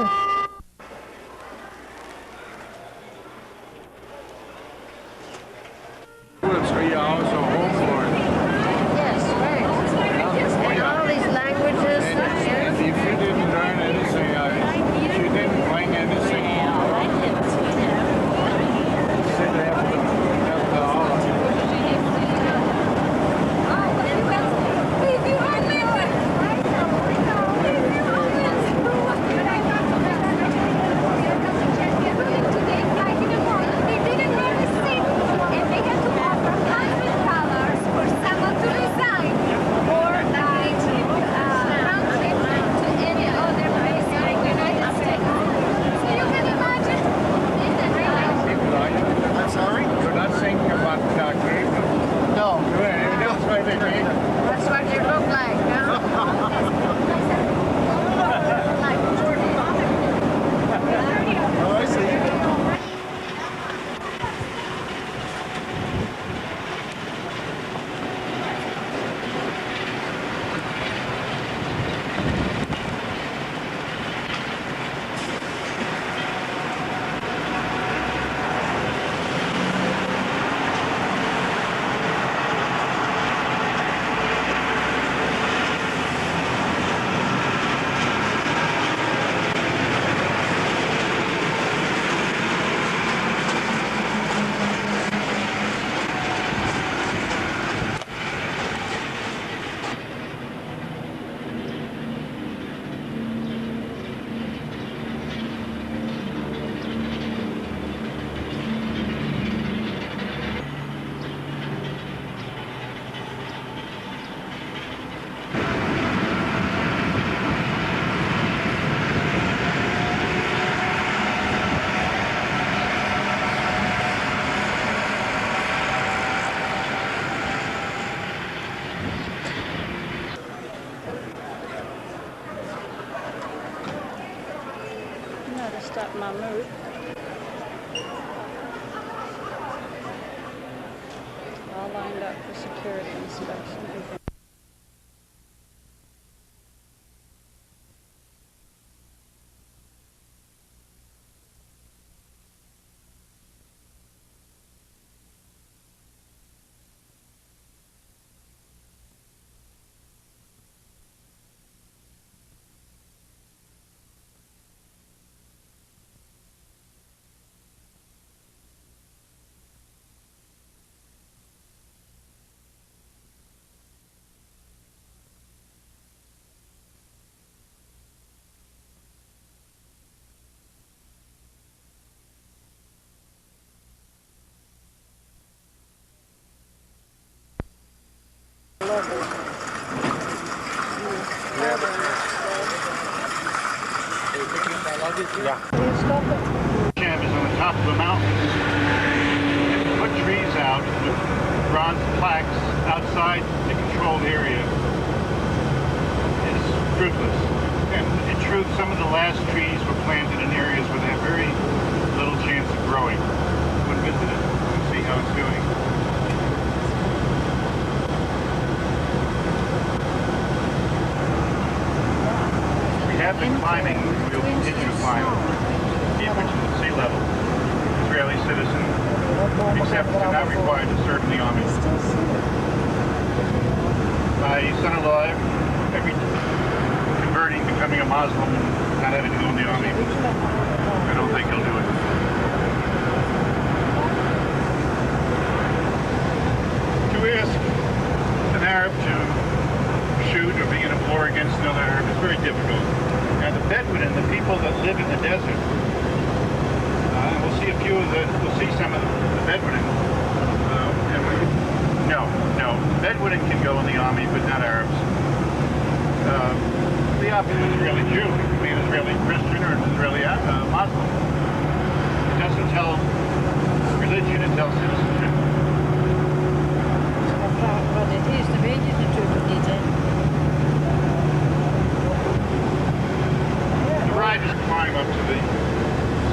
It's 3 hours or home for it. Yes, right. And all these languages. And if you didn't learn anything, if you didn't bring anything, sit there for the hour. That's what they look like, huh? Oh, I see. Stop my move. All lined up for security inspection. Yeah. Vashim is on the top of the mountain. And to put trees out with bronze plaques outside the controlled area is fruitless. And in truth, some of the last trees were planted in areas where they have very little chance of growing. We'll visit it and see how it's doing. We have been climbing, we'll continue to climb, which is sea level. Israeli citizen, except they're not required to serve in the army. My son-in-law, every converting, becoming a Muslim, and not having to go in the army, I don't think he'll do it. To ask an Arab to shoot or be in a war against another Arab is very difficult. Now the Bedouin, the people that live in the desert, we'll see we'll see some of the Bedouin. No, Bedouin can go in the army, but not Arabs. The opposite is Israeli Jew. It could be an Israeli Christian or an Israeli Muslim. It doesn't tell religion, it tells citizenship. The ride is climb up to the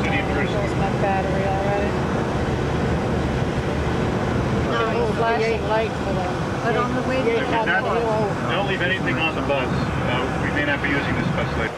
city of Jerusalem. My battery already. Flashing light for them. But on the way there, don't leave anything on the bus. We may not be using this bus later.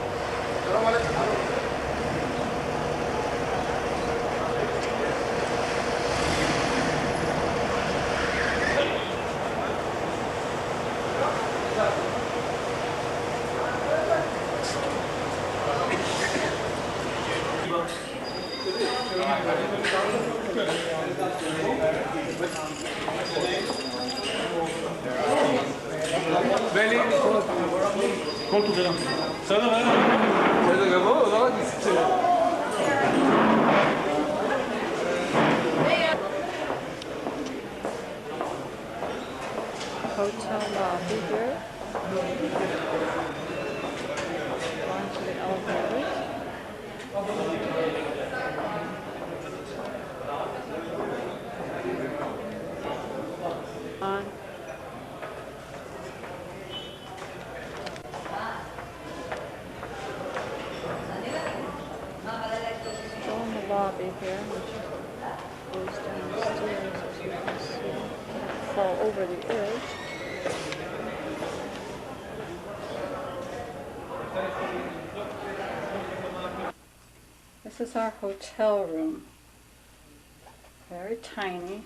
Hotel lobby here. Going to the elevators. On. Still in the lobby here, which goes downstairs, as you can see. Fall over the edge. This is our hotel room. Very tiny,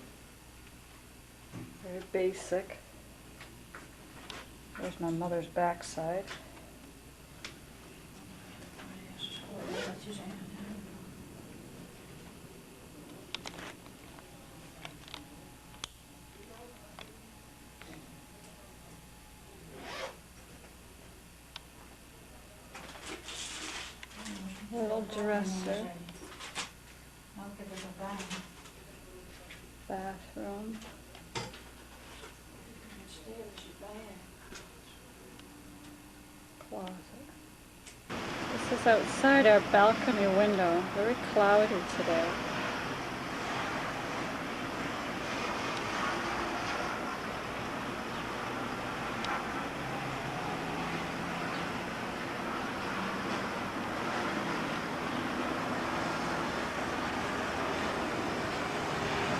very basic. There's my mother's backside. Little dresser. Bathroom. Closet. This is outside our balcony window. Very cloudy today.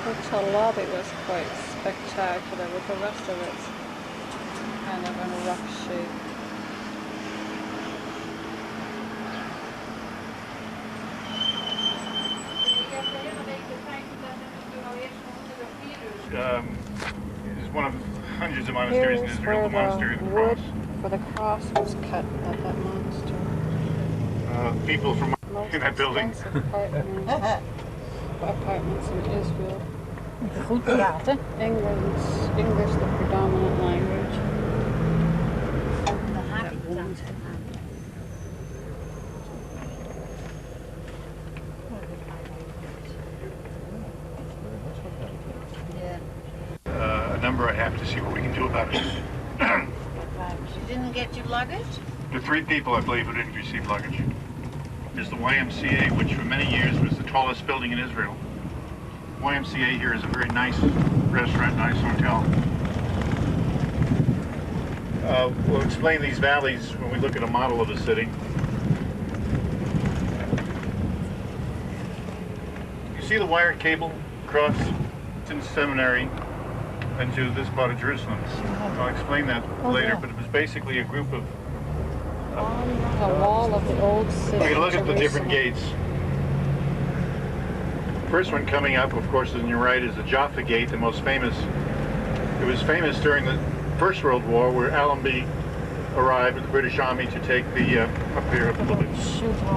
The hotel lobby was quite spectacular, but the rest of it's kind of in rough shape. Is one of hundreds of monasteries in Israel, the Monastery of the Cross. For the cross was cut at that monastery. People from Most in that building. expensive apartments in Israel. Goed praten. English the predominant language. Dan haak ik het aan. A number I have to see what we can do about it. You didn't get your luggage? There are 3 people, I believe, who didn't receive luggage. There's the YMCA, which for many years was the tallest building in Israel. YMCA here is a very nice restaurant, nice hotel. We'll explain these valleys when we look at a model of the city. You see the wired cable across to the seminary and to this part of Jerusalem. I'll explain that later, but it was basically a group of... On the wall of the old city. We can look at the different Jerusalem. gates. First one coming up, of course, on your right is the Jaffa Gate, the most famous. It was famous during the First World War, where Allenby arrived with the British Army to take the up here a little bit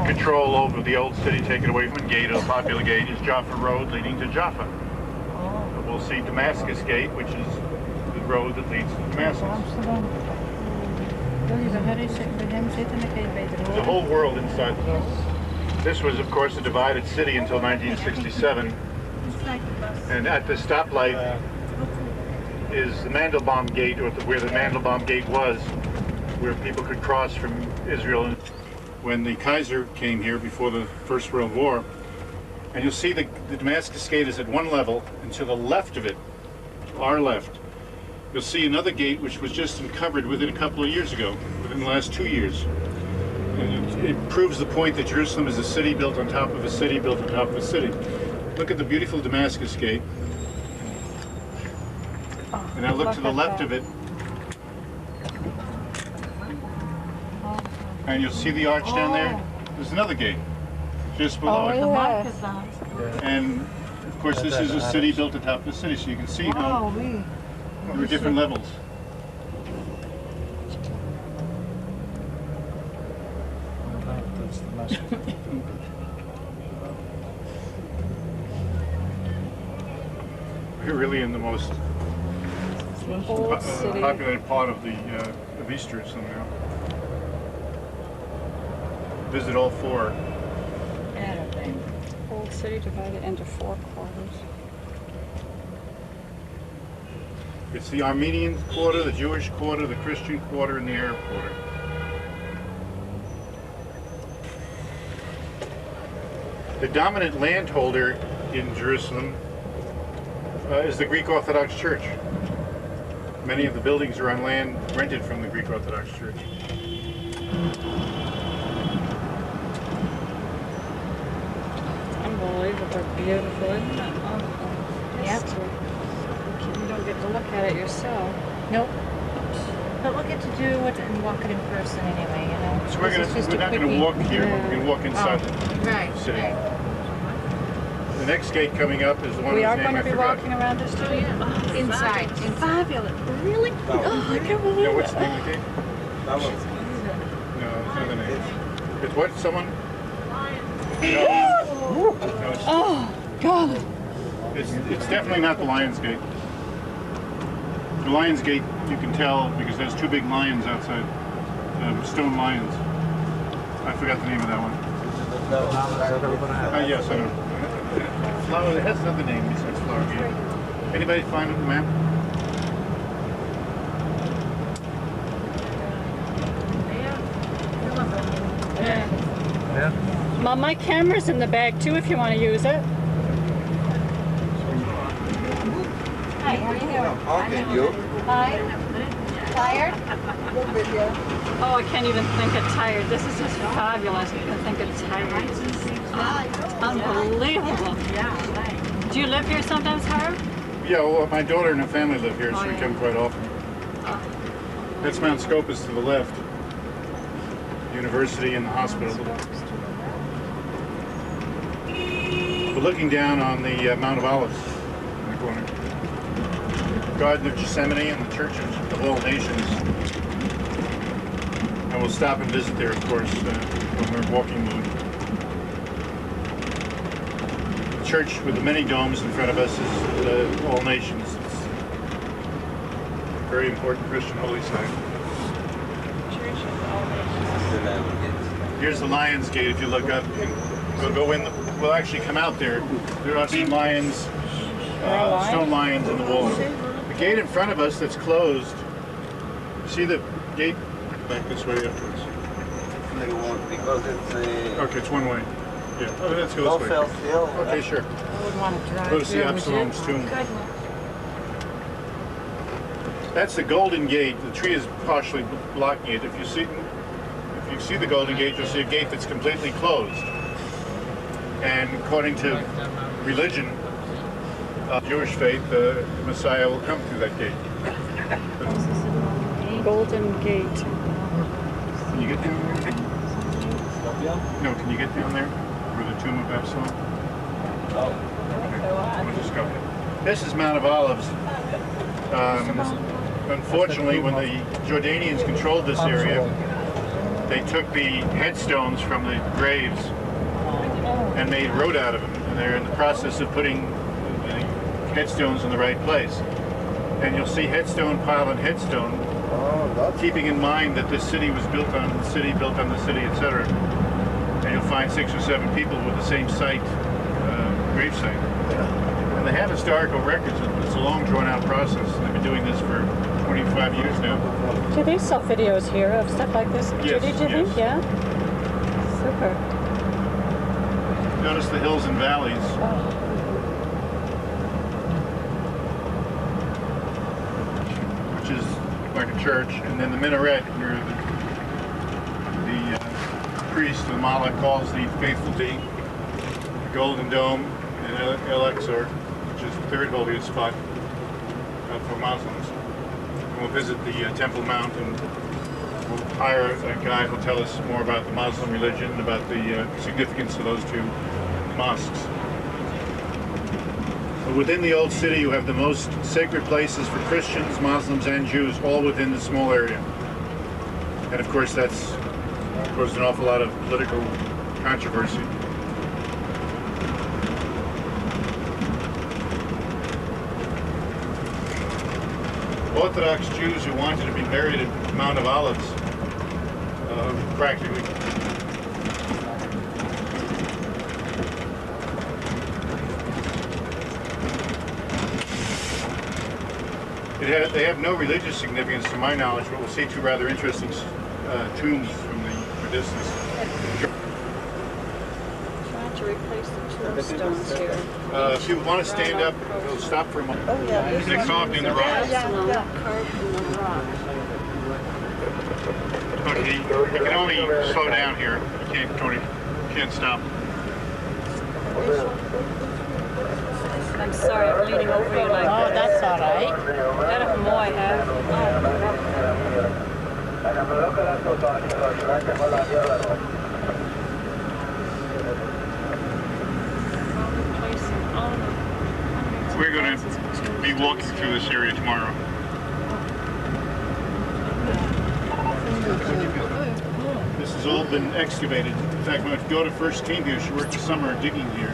control over the old city, take it away from the gate. A popular gate is Jaffa Road, leading to Jaffa. We'll see Damascus Gate, which is the road that leads to Damascus. The whole world inside. This was, of course, a divided city until 1967. And at the stoplight is the Mandelbaum Gate, or where the Mandelbaum Gate was, where people could cross from Israel. When the Kaiser came here before the First World War, and you'll see the Damascus Gate is at one level, and to the left of it, our left, you'll see another gate which was just uncovered within a couple of years ago, within the last 2 years. And it proves the point that Jerusalem is a city built on top of a city built on top of a city. Look at the beautiful Damascus Gate. And now look to the left of it. And you'll see the arch down there. There's another gate just below it. And of course this is a city built on top of a city, so you can see how there are different levels. really in the most Old city. populated part of Easter somehow. Visit all four. Old city divided into 4 quarters. It's the Armenian quarter, the Jewish quarter, the Christian quarter, and the Arab quarter. The dominant landholder in Jerusalem is the Greek Orthodox Church. Many of the buildings are on land rented from the Greek Orthodox Church. Unbelievable, beautiful, isn't it? Yep. You don't get to look at it yourself. Nope. But we'll get to do it and walk it in person anyway, you know. So we're not going to walk here, but we're going to walk inside the city. Right. The next gate coming up is the one We whose are name going I to be forgot. walking around this too? Inside. Fabulous. Really? Oh, I can't believe No, what's the it. name of the gate? No, it's not the name. It's what? Someone? No, Oh, God. it's definitely not the Lion's Gate. The Lion's Gate, you can tell because there's 2 big lions outside, stone lions. I forgot the name of that one. Yes, I know. Flower, it has another name besides Flower Gate. Anybody find it on the map? Mom, my camera's in the bag too if you want to use it. Hi, how are you doing? Okay, you? Hi. Tired? Oh, I can't even think of tired. This is just fabulous. I can think of tired. It's unbelievable. Do you live here sometimes, Harv? Yeah, well, my daughter and her family live here, so we come quite often. That's Mount Scopus to the left. University and the hospital. We're looking down on the Mount of Olives in the corner. Garden of Gethsemane and the Church of All Nations. And we'll stop and visit there, of course, when we're in walking mood. The church with the many domes in front of us is All Nations. It's a very important Christian holy site. Here's the Lion's Gate. If you look up, we'll go in. We'll actually come out there. There are some lions, stone lions in the wall. The gate in front of us that's closed. See the gate back this way upwards. Because it's Okay, it's one way. Yeah. Oh, let's go no this way. fell still. Okay, sure. I wouldn't want to drive. Go to see Absalom's tomb. That's the Golden Gate. The tree is partially blocking it. If you see the Golden Gate, you'll see a gate that's completely closed. And according to religion, Jewish faith, the Messiah will come through that gate. Golden Gate. Can you get down there? No, can you get down there? Where the tomb of Absalom? Okay, we'll just go. This is Mount of Olives. Unfortunately, when the Jordanians controlled this area, they took the headstones from the graves and made road out of them. And they're in the process of putting the headstones in the right place. And you'll see headstone pile on headstone, keeping in mind that this city was built on the city, etc. And you'll find 6 or 7 people with the same site, grave site. And they have historical records. It's a long, drawn-out process. They've been doing this for 25 years now. Do they sell videos here of stuff like this? Yes, Do you think? yes. Yeah? Super. Notice the hills and valleys. Which is like a church. And then the minaret, where the priest, the Malach, calls the faithful to the Golden Dome and El-Aqsa, which is the third holiest spot for Muslims. And we'll visit the Temple Mount, and we'll hire a guide who'll tell us more about the Muslim religion and about the significance of those 2 mosques. But within the old city, you have the most sacred places for Christians, Muslims, and Jews, all within the small area. And of course, that's caused an awful lot of political controversy. Orthodox Jews who wanted to be buried at Mount of Olives, practically. They have no religious significance to my knowledge, but we'll see two rather interesting tombs from the distance. Trying to replace the tombstones here. If you want to stand up, we'll stop for a moment. Oh, yeah. They're carved in the rock. Carved in the rock. Okay, you can only slow down here. You can't, Tony. You can't stop. I'm sorry, I'm leaning over you like Oh, this. that's all right. Erg mooi, hè? We're going to be walking through this area tomorrow. This has all been excavated. In fact, when my daughter first came here, she worked the summer digging here.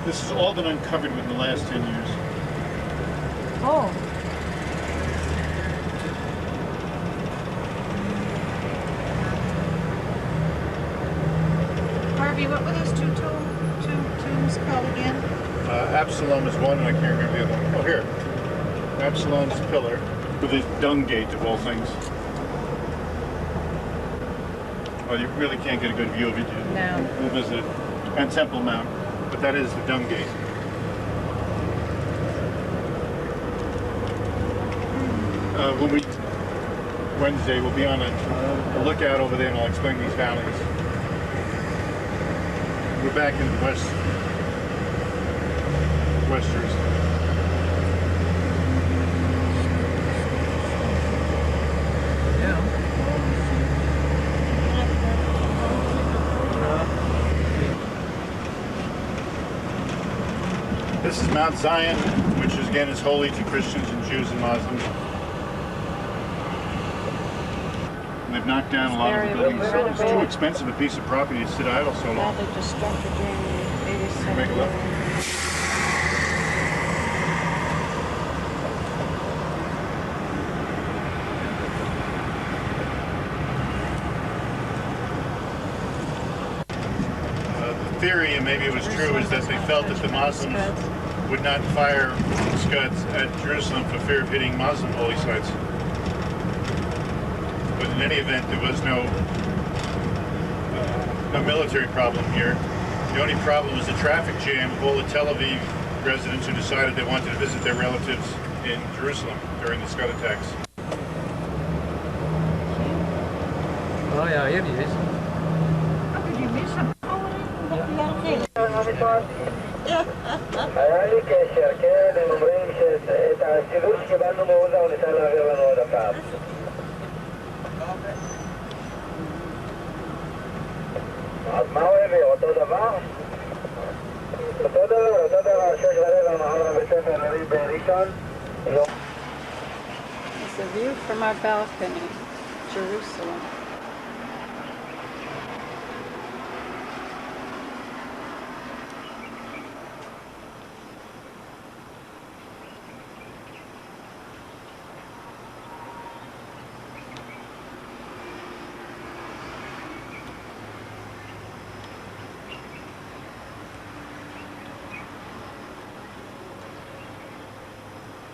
This has all been uncovered within the last 10 years. Oh. Harvey, what were those two tombs called again? Absalom is one, and I can't remember the other one. Oh, here. Absalom's pillar, with his dung gate of all things. Well, you really can't get a good view of it. No. We'll visit it. And Temple Mount. But that is the dung gate. Wednesday, we'll be on a lookout over there, and I'll explain these valleys. We're back in the Westers. This is Mount Zion, which is, again is holy to Christians and Jews and Muslims. And they've knocked down a lot of the buildings. It's too expensive a piece of property to sit idle so long. Badly destructed during the 87. Make a look. The theory, and maybe it was true, is that they felt that the Muslims would not fire Scuds at Jerusalem for fear of hitting Muslim holy sites. But in any event, there was no military problem here. The only problem was the traffic jam of all the Tel Aviv residents who decided they wanted to visit their relatives in Jerusalem during the Scud attacks. Oh ja, hier die is. היה לי קשר, כן, הם אומרים שאת הסידור שקיבלנו מעוזה הוא ניסה להעביר לנו עוד הפעם. אז מה הוא הביא? אותו דבר? אותו דבר, 6:15 מחר בבית ספר בראשון. It's a view from our balcony, Jerusalem.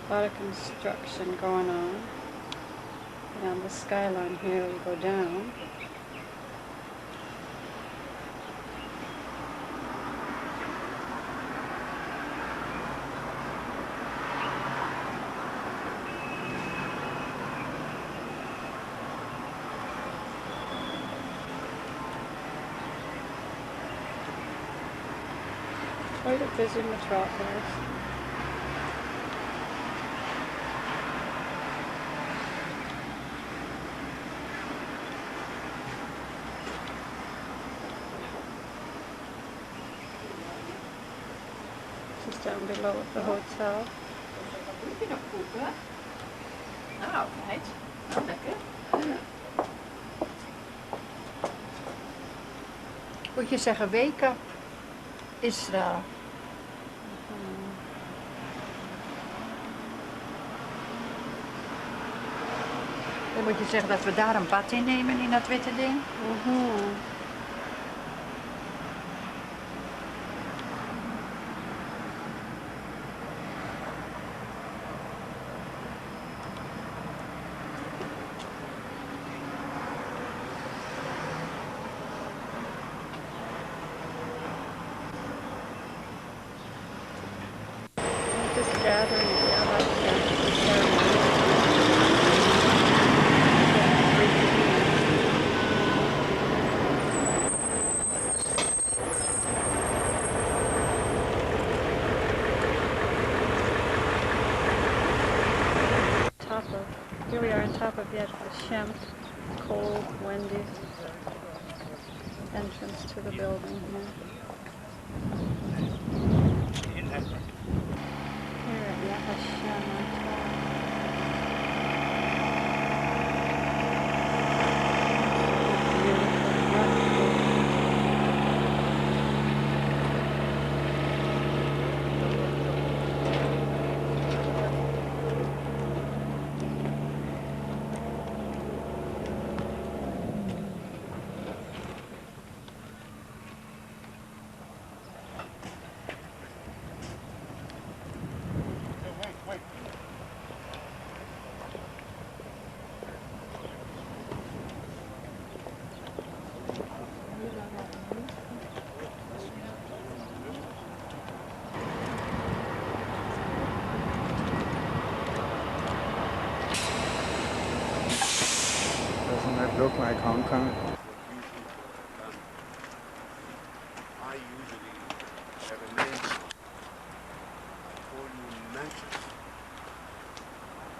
A lot of construction going on. And on the skyline here we go down. Quite a busy metropolis. Just down below at the hotel. Heb je nog koeken? Nou, meid. Nou, lekker. Moet je zeggen, wake up Israël. Dan moet je zeggen dat we daar een bad in nemen, in dat witte ding. Just gathering, yeah, that's here we are on top of yet Vashim, cold, windy entrance to the building here. Here at Yad Vashem on top. Doesn't that look like Hong Kong? I usually have a name. I call you matches.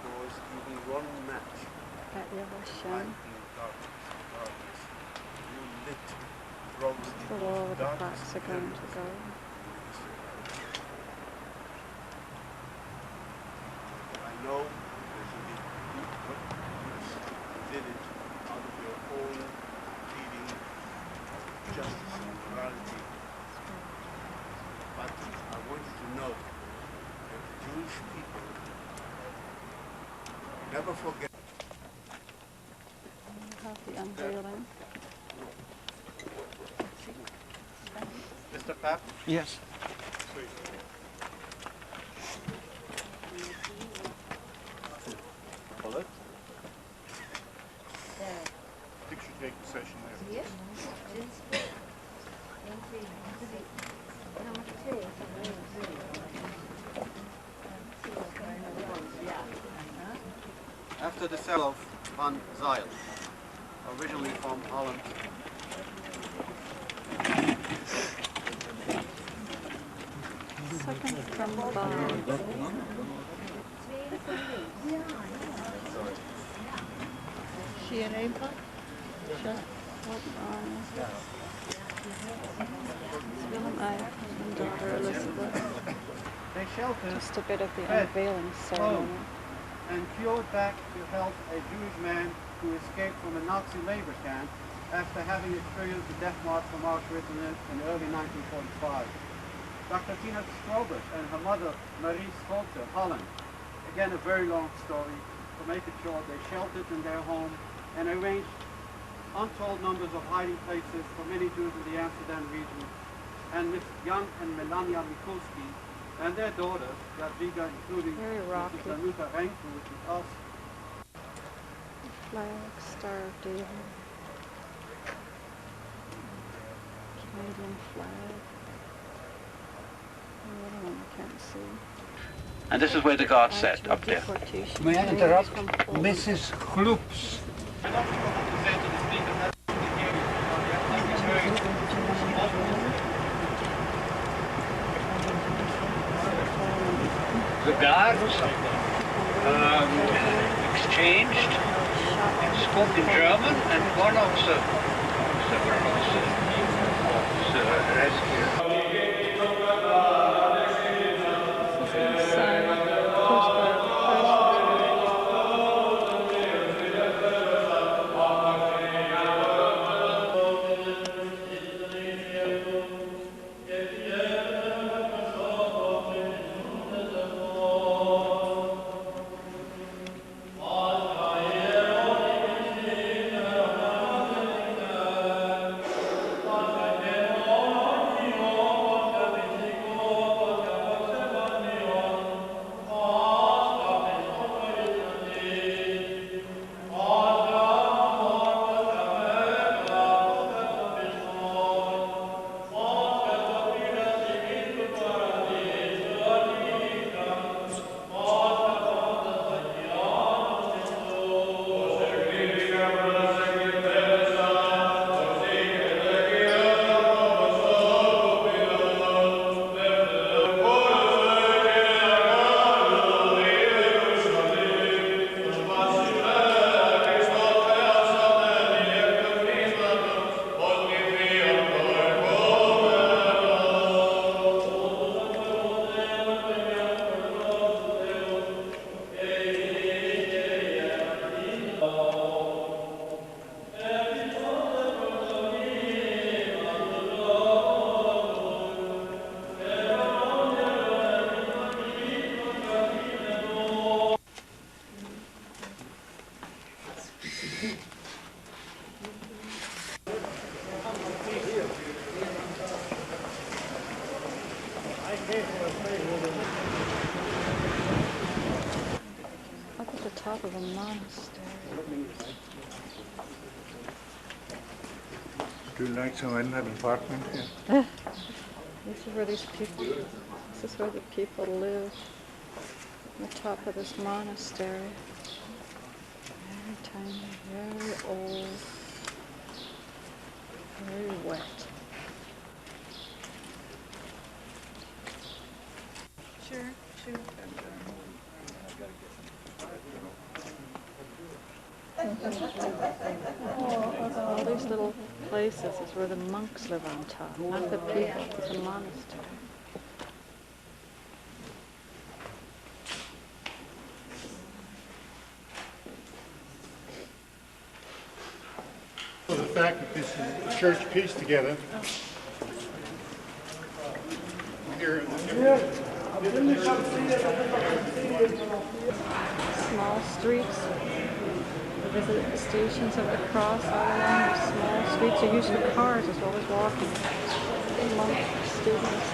Because even one match At Yad light Vashem, in darkness. You lit probably the wall where the darkest plaques are going to go. I know there's a big what you did it out of your own feeling of justice and morality. But I want you to know that the Jewish people never forget. Have the unveiling. Mr. Pap? Yes. Sweet. Hold it. I think should take the session there. After the sale of Van Zyl, originally from Holland, Second from the bottom. She an apron? Hold on. Willem I and daughter Elizabeth. they sheltered Just a bit of the Fred. unveiling ceremony. and cured back to health a Jewish man who escaped from a Nazi labor camp after having experienced the death march from Auschwitz in early 1945. Dr. Tina Strobert and her mother, Marie Scholte, Holland. Again, a very long story. To make it short, they sheltered in their home and arranged untold numbers of hiding places for many Jews in the Amsterdam region. And Miss Jan and Melania Mikulski and their daughters, Jadwiga, including Very rocky. Mrs. Danuta Renku, which is us, Flag, Star of David. Canadian flag. The other one I can't see. And this is where the guards sat, up there. Deportation. May I interrupt? From Poland. Mrs. Gloops. The guards exchanged, spoke in German, and one of the rescue. This is inside. Postcard. Up at the top of the monastery. Do you like to rent an apartment here? This is where these people, this is where the people live. On the top of this monastery. Very tiny, very old, very wet. Sure, sure. All these little places is where the monks live on top, not the people. It's a monastery. So the fact that this is a church pieced together. Here, Small streets. The visit stations of the cross all along the small streets are used for cars as well as walking. Monks, students.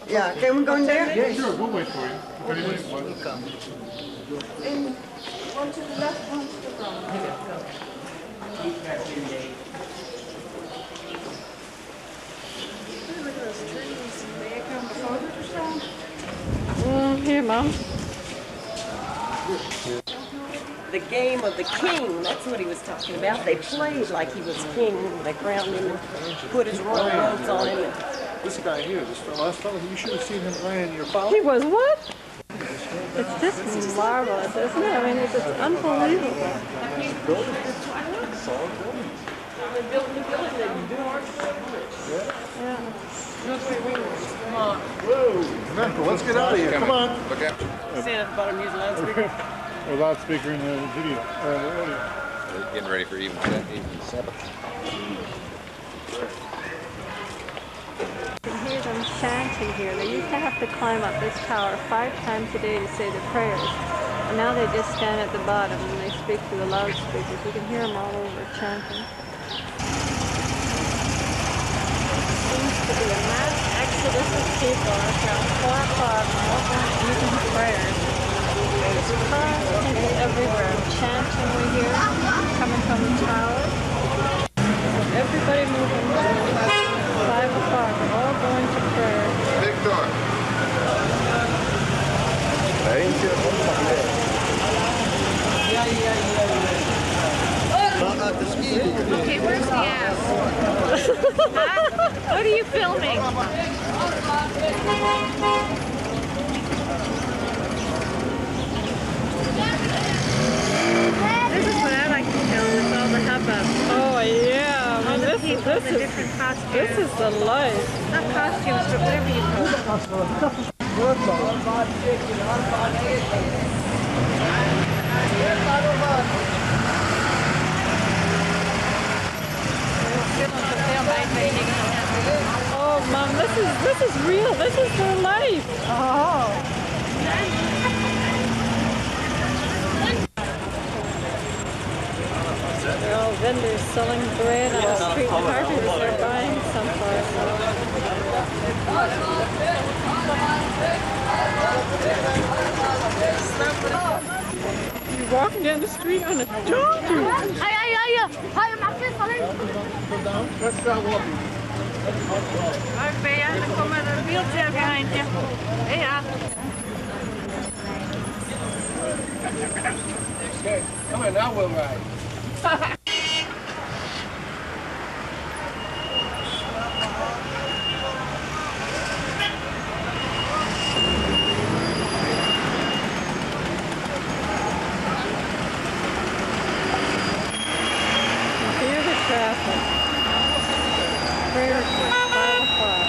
Yeah, can we go in there? yeah, sure, we'll wait for you. If anybody wants. And one to the left, one to the right. Look at those trees. May I come forward or so? Here, Mom. The game of the king, that's what he was talking about. They played like he was king. They crowned him and put his royal robes on him. This guy here, this last fellow, you should have seen him playing your father. He was what? It's just marvelous, isn't it? I mean, it's just unbelievable. Yeah. Whoa, let's get out of here. Come on. Look out. Stand at the bottom, use a loudspeaker. A loudspeaker in the video, audio. We're getting ready for even 7. You can hear them chanting here. They used to have to climb up this tower 5 times a day to say their prayers. And now they just stand at the bottom and they speak through the loudspeakers. You can hear them all over chanting. Seems to be a mass exodus of people at around 4 o'clock, all going evening prayers. There's cars everywhere. Chanting we hear coming from the tower. Everybody moving. 5 o'clock, we're all going to prayer. Victor. Okay, where's the ass? Huh? What are you filming? This is what I like to film with all the hubbub. Oh yeah, I mean, this The different is costumes. the life. Not costumes, but whatever you call it. Oh Mom, this is real. This is their life. Oh. They're all vendors selling bread on the street carpet as they're buying somewhere. You're walking down the street on a donkey. Bea, dan komen er een wheelchair behind you. Bea. Come on, now we'll ride. Hear the traffic. Prayer time, 5 o'clock.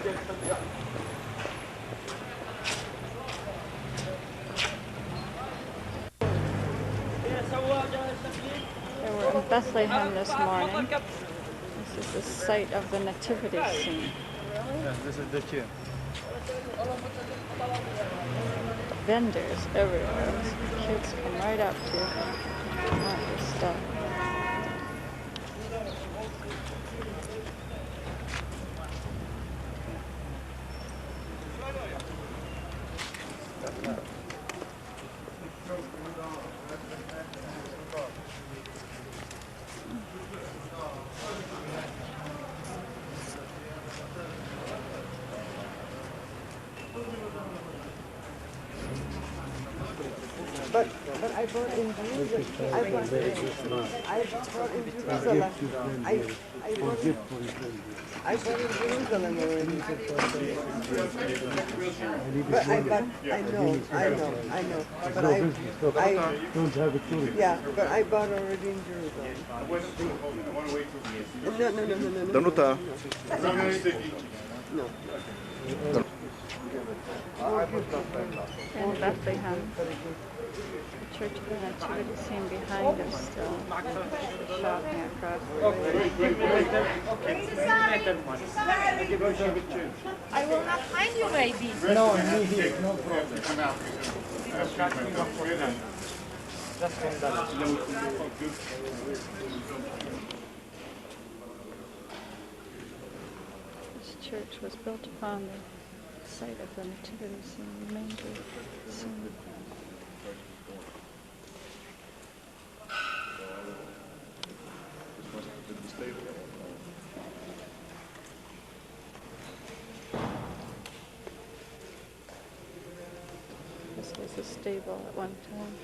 They were in Bethlehem this morning. This is the site of the nativity scene. Yeah, this is the chair. Vendors everywhere. Kids come right up to you and want your stuff. But I bought in Jerusalem. I bought in Jerusalem. I bought in Jerusalem already. But I know. But I don't have a clue. Yeah, but I bought already in Jerusalem. No. Danuta. No. In Bethlehem, the Church of the Nativity scene behind us still. Shopping across the way. I will not find you, baby. No problem. Come out. This church was built upon the site of the nativity scene, the manger scene. This was a stable at one time.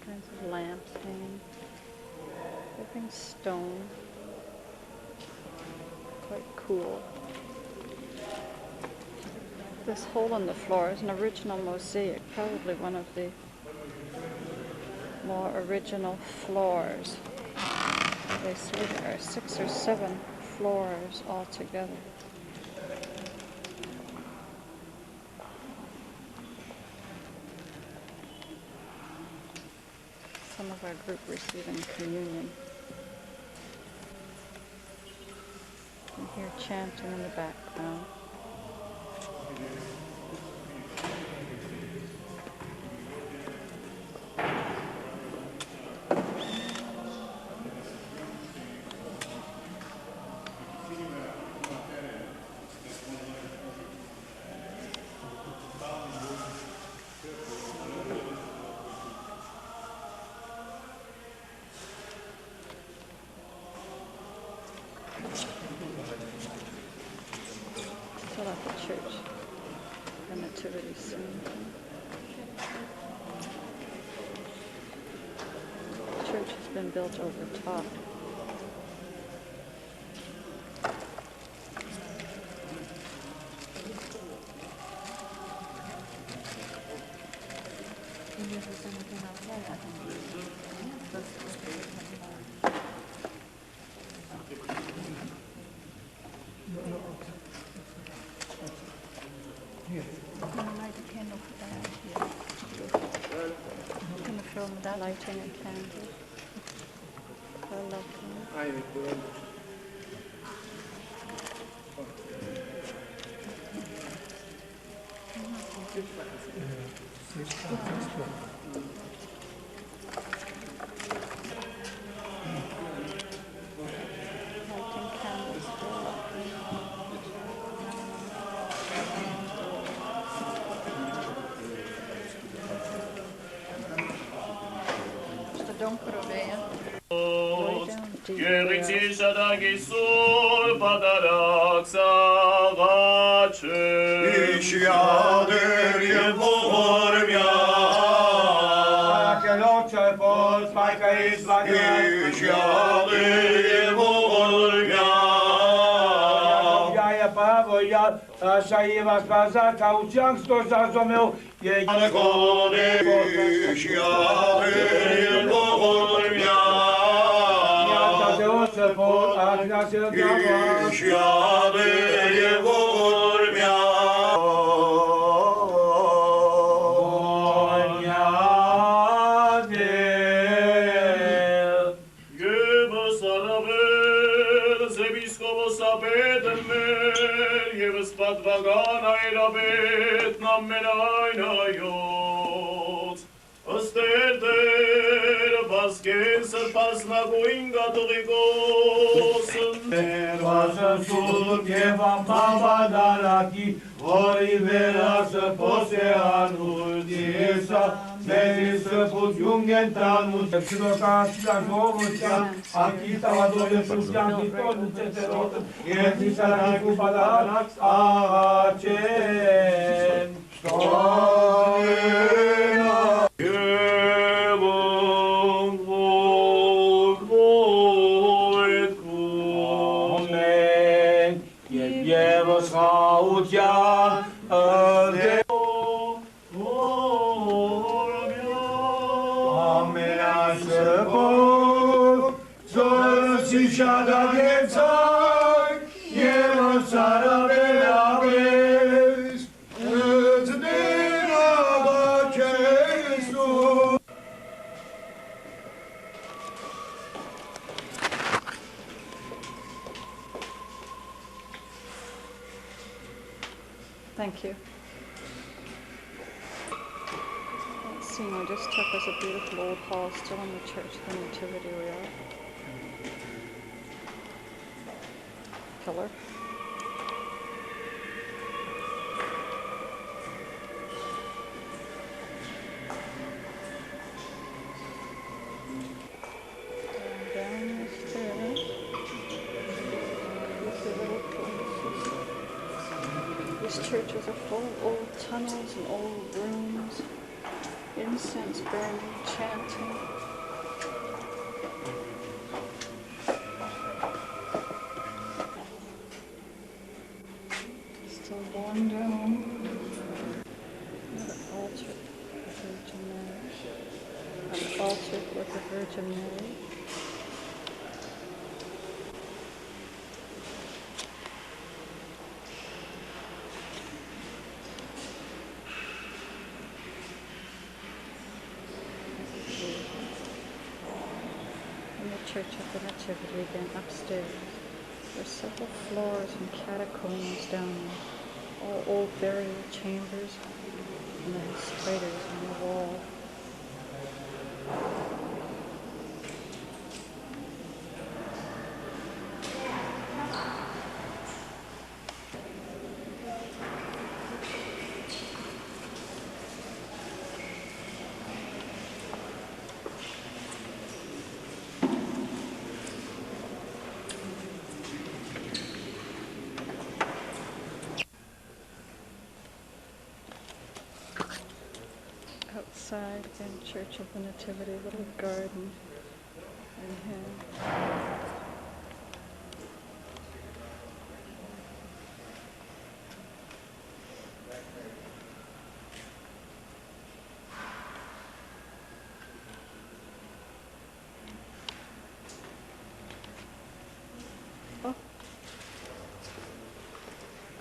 Kinds of lamps hanging. Everything's stone. Quite cool. This hole in the floor is an original mosaic, probably one of the more original floors. They say there are 6 or 7 floors altogether. Some of our group receiving communion. You can hear chanting in the background. Still at the church, the nativity scene. The church has been built over top. Lighting a candle. I love them. Lighting candles for don't put away. Goya, Shaiva Spaza, Kauchang, Stosazomel, Thank you. That scenery just took us a beautiful old hall still in the Church of the Nativity we are. Pillar. Down the stairs. These churches are full of old tunnels and old rooms, incense burning, chanting. Still going down. Another altar with the Virgin Mary. Another altar with the Virgin Mary. Church of the Nativity again upstairs. There's several floors and catacombs down there, all old burial chambers, and then spiders on the wall. Outside again, Church of the Nativity, little garden in here.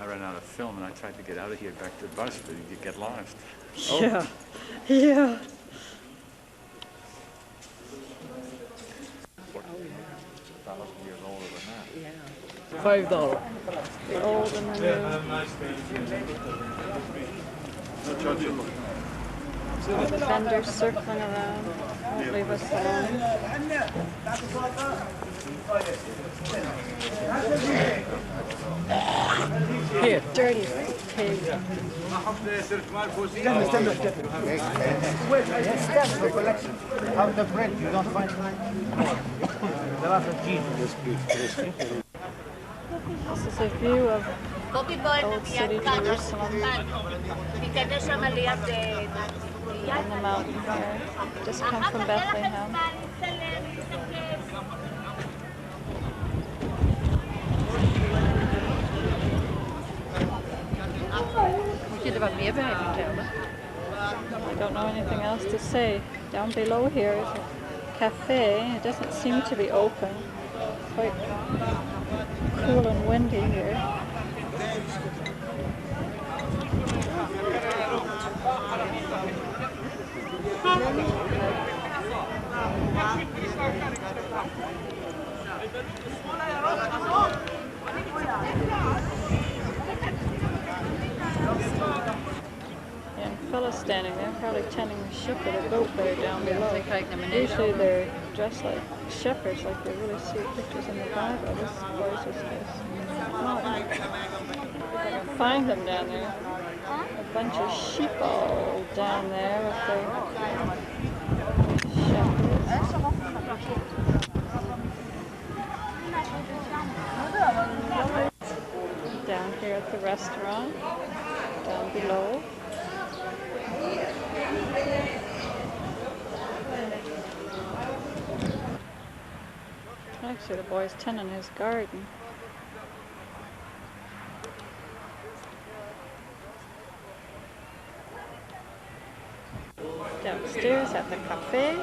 I ran out of film and I tried to get out of here back to the bus, but you get lost. Yeah, yeah. Years older than that. Yeah. $5. The old and the new. The vendors circling around won't leave us alone. Here. Dirty pig. Wait, I just stand for collection. How the bread, you don't find the lot of cheese. This is a view of Old City Jerusalem on the mountain here. Just come from Bethlehem. I don't know anything else to say. Down below here is a cafe. It doesn't seem to be open. Quite cool and windy here. And fellas standing there, probably tending the ship with a boat there down below. Usually they're dressed like shepherds, like they really see pictures in the Bible. This voice is just find them down there. A bunch of sheep all down there with their shepherds. Down here at the restaurant, down below. Actually, the boy's tending his garden. Downstairs at the cafe.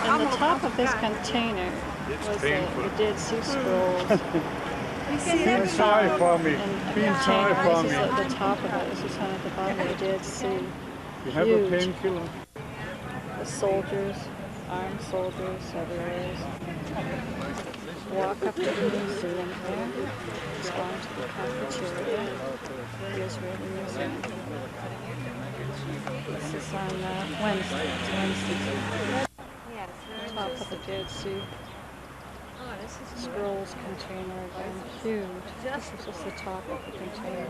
On the top of this container was the Dead Sea Scrolls. Feel sorry for me. Feel sorry for me. This is at the top of it. This is one at the bottom of the Dead Sea. You have a painkiller? The soldiers, armed soldiers, everywhere. Walk up to the museum there. It's going to the cafeteria. The Israeli Museum. This is on Wednesday. It's Wednesday. Top of the Dead Sea. Scrolls container again. Huge. This is just the top of the container.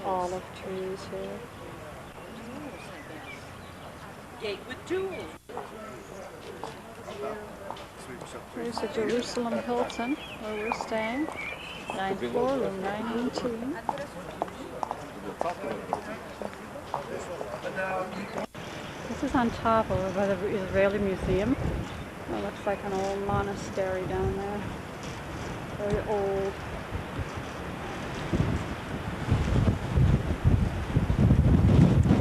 Olive trees here. Gate with jewels. Here's the Jerusalem Hilton where we're staying. 9th floor, room 912. This is on top over by the Israeli Museum. It looks like an old monastery down there. Very old.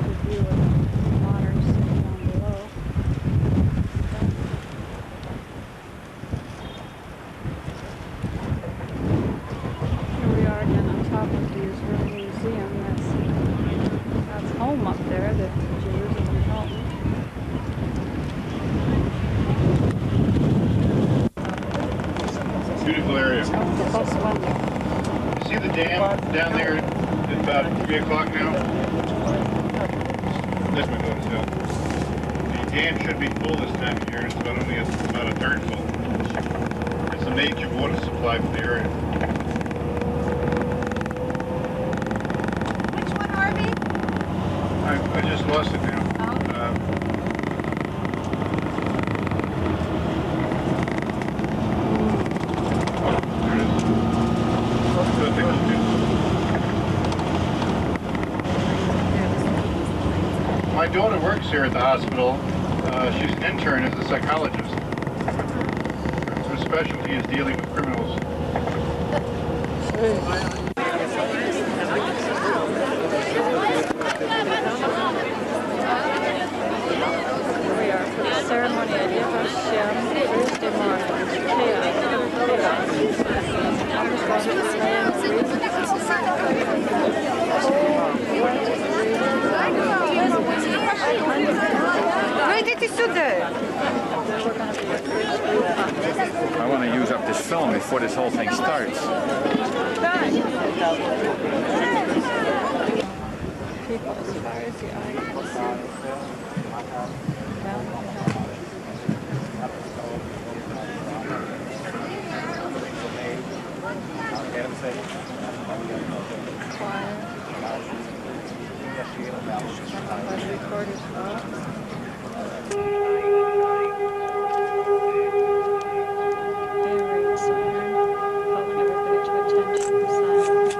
The view of the modern city down below. Here we are again on top of the Israeli Museum. That's home up there, the Jerusalem Hilton. Beautiful area. The bus window. You see the dam down there at about 3 o'clock now? This one goes up. The dam should be full this time of year. It's about only about a third full. It's a major water supply for the area. Which one, Harvey? I just lost it now. My daughter works here at the hospital. She's an intern as a psychologist. Her specialty is dealing with criminals. Here we are for the ceremony at Vashim Thursday morning. Chaos. Going to ти сюди. I want to use up this film before this whole thing starts. People as far as the eye can see. Down the hill. Choir. Somebody recorded box. Air siren, calling everybody to attention. Silent.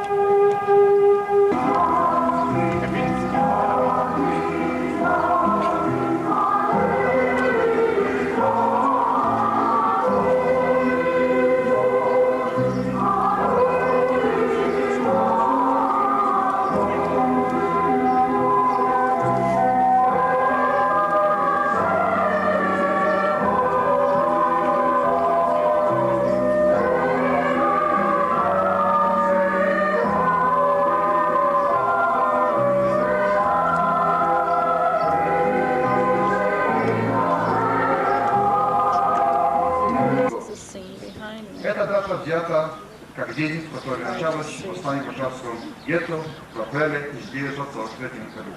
Эта дата взята как день, в который началось восстание в Варшавском гетто в апреле 1943 году.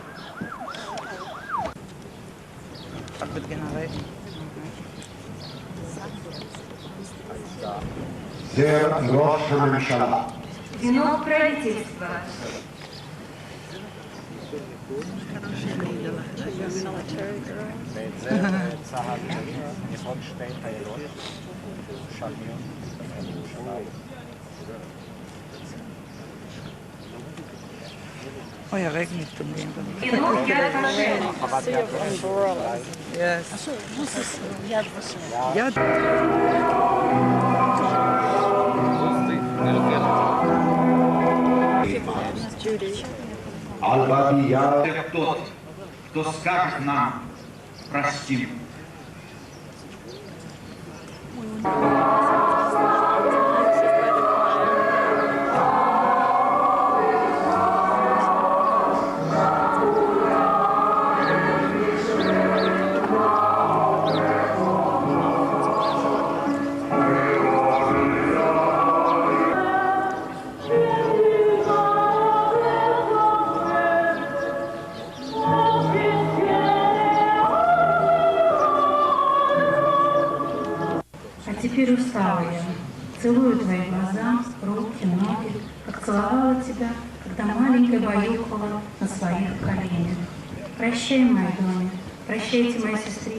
זה ראש הממשלה. Венок правительства. Military girl. אוי, הרגע מתקדמים. Венок Яд Вашем. Sea of umbrellas. Yes. Yad Vashem. יד. Judy. Тот, кто скажет нам «простим». Теперь устала я. Целую твои глаза, руки, ноги, как целовала тебя, когда маленькая баюкала на своих коленях. Прощай, мои доме, прощайте, мои сестры.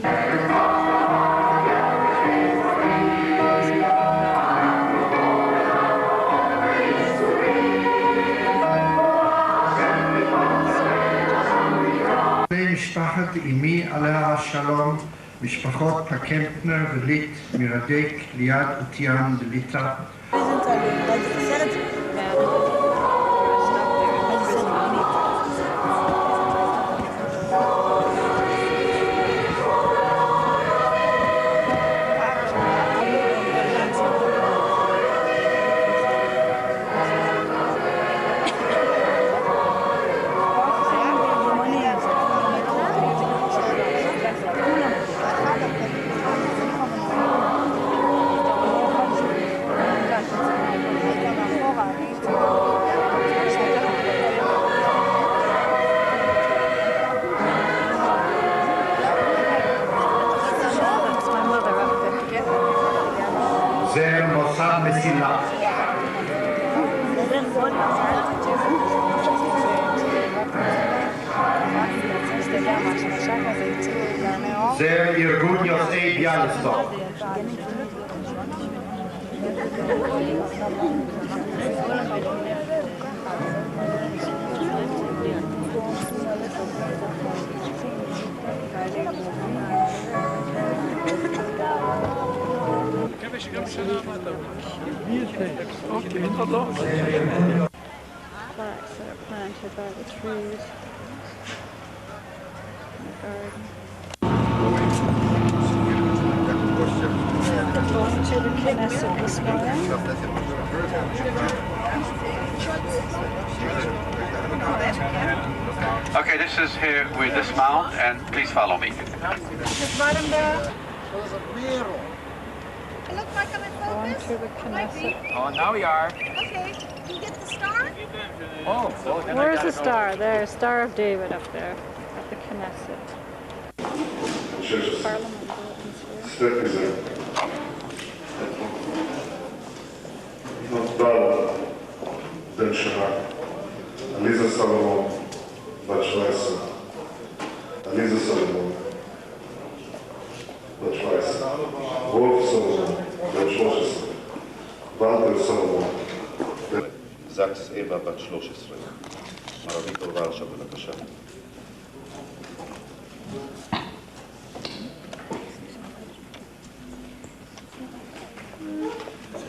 משפחת אמי עליה השלום, משפחות הקמפנר וליט מרדק ליד אותיאן דליטה. זה מוסד מסילה. זה ארגון יוצאי ביאליסטוק. Flags that are planted by the trees in the garden. Going to the Knesset this morning. Okay, this is here with this mount, and please follow me. Just right him there. It looks like I'm in Going focus. through the Knesset. Oh, now we are. Okay, can you get the star? Oh, so then Where's the star? There, Star of David up there at the Knesset. Parliament buildings here. נולדה בן שנה, עליזה סלומון, בת 17, עליזה סלומון, בת 17, וולף סלומון, בן 13, ולטר סלומון, זקס אווה, בת 13, מערבית ורשה, בבקשה.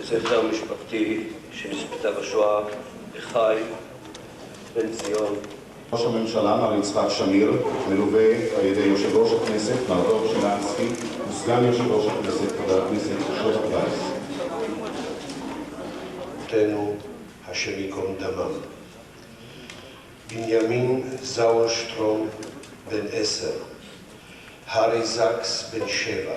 זכר משפחתי שנספתה בשואה, לחי, בן ציון. ראש הממשלה מר יצחק שמיר מלווה על ידי יושב ראש הכנסת מר דב שילנסקי וסגן יושב ראש הכנסת חבר הכנסת שלמה וייס. תנו השם ייקום דמם. בנימין זאורשטרום בן 10, הארי זקס בן 7.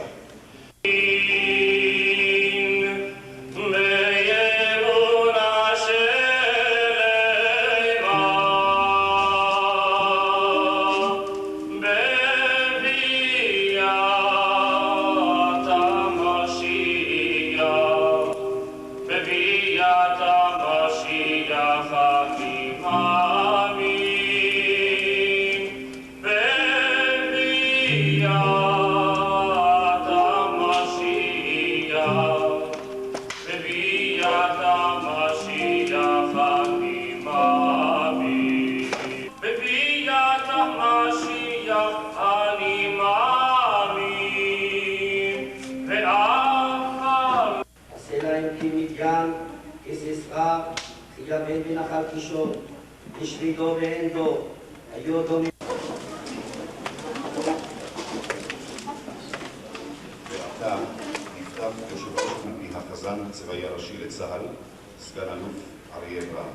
יבן בנחל קישון, בשבידו ואין דו, היו דומים. ועתה נפתח יושב ראש החזן הצבאי הראשי לצה"ל, סגן אלוף אריה ברם.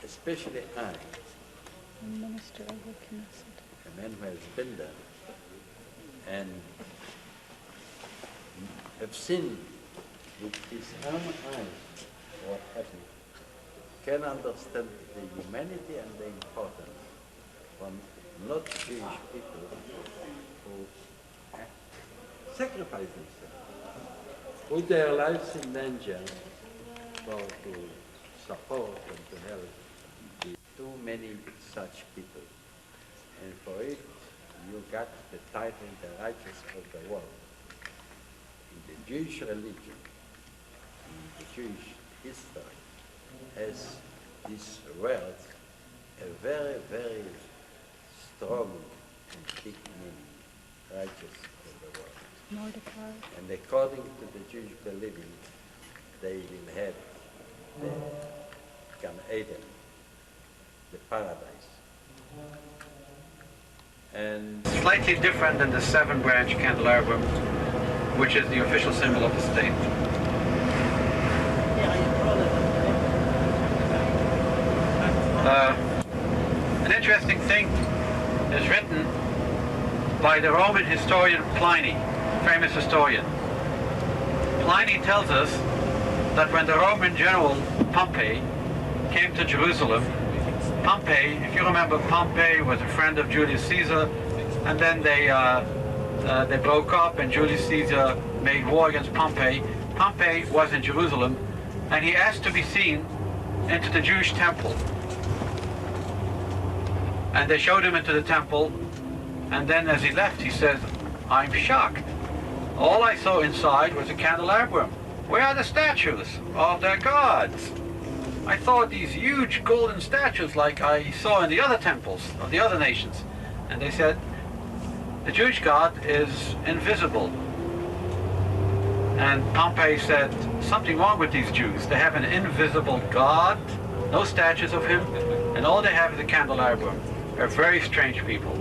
Especially I, Minister of the Knesset, a man who has been there and have seen with his own eyes what happened, can understand the humanity and the importance from not Jewish people who sacrifice themselves, put their lives in danger to support and to help too many such people. And for it, you got the title, the righteous of the world. In the Jewish religion, in the Jewish history, has this word a very, very strong and big meaning, righteous of the world. Mordecai. And according to the Jewish believing, they will have the Gan Eden, the paradise. And Slightly different than the 7-branch candelabrum, which is the official symbol of the state. An interesting thing is written by the Roman historian Pliny, famous historian. Pliny tells us that when the Roman general Pompey came to Jerusalem, Pompey, if you remember, Pompey was a friend of Julius Caesar, and then they broke up and Julius Caesar made war against Pompey. Pompey was in Jerusalem and he asked to be seen into the Jewish temple. And they showed him into the temple, and then as he left he says, "I'm shocked. All I saw inside was a candelabrum. Where are the statues of their gods? I thought these huge golden statues like I saw in the other temples of the other nations." And they said, "The Jewish God is invisible." And Pompey said, "Something wrong with these Jews. They have an invisible God, no statues of him, and all they have is a candelabrum. They're very strange people."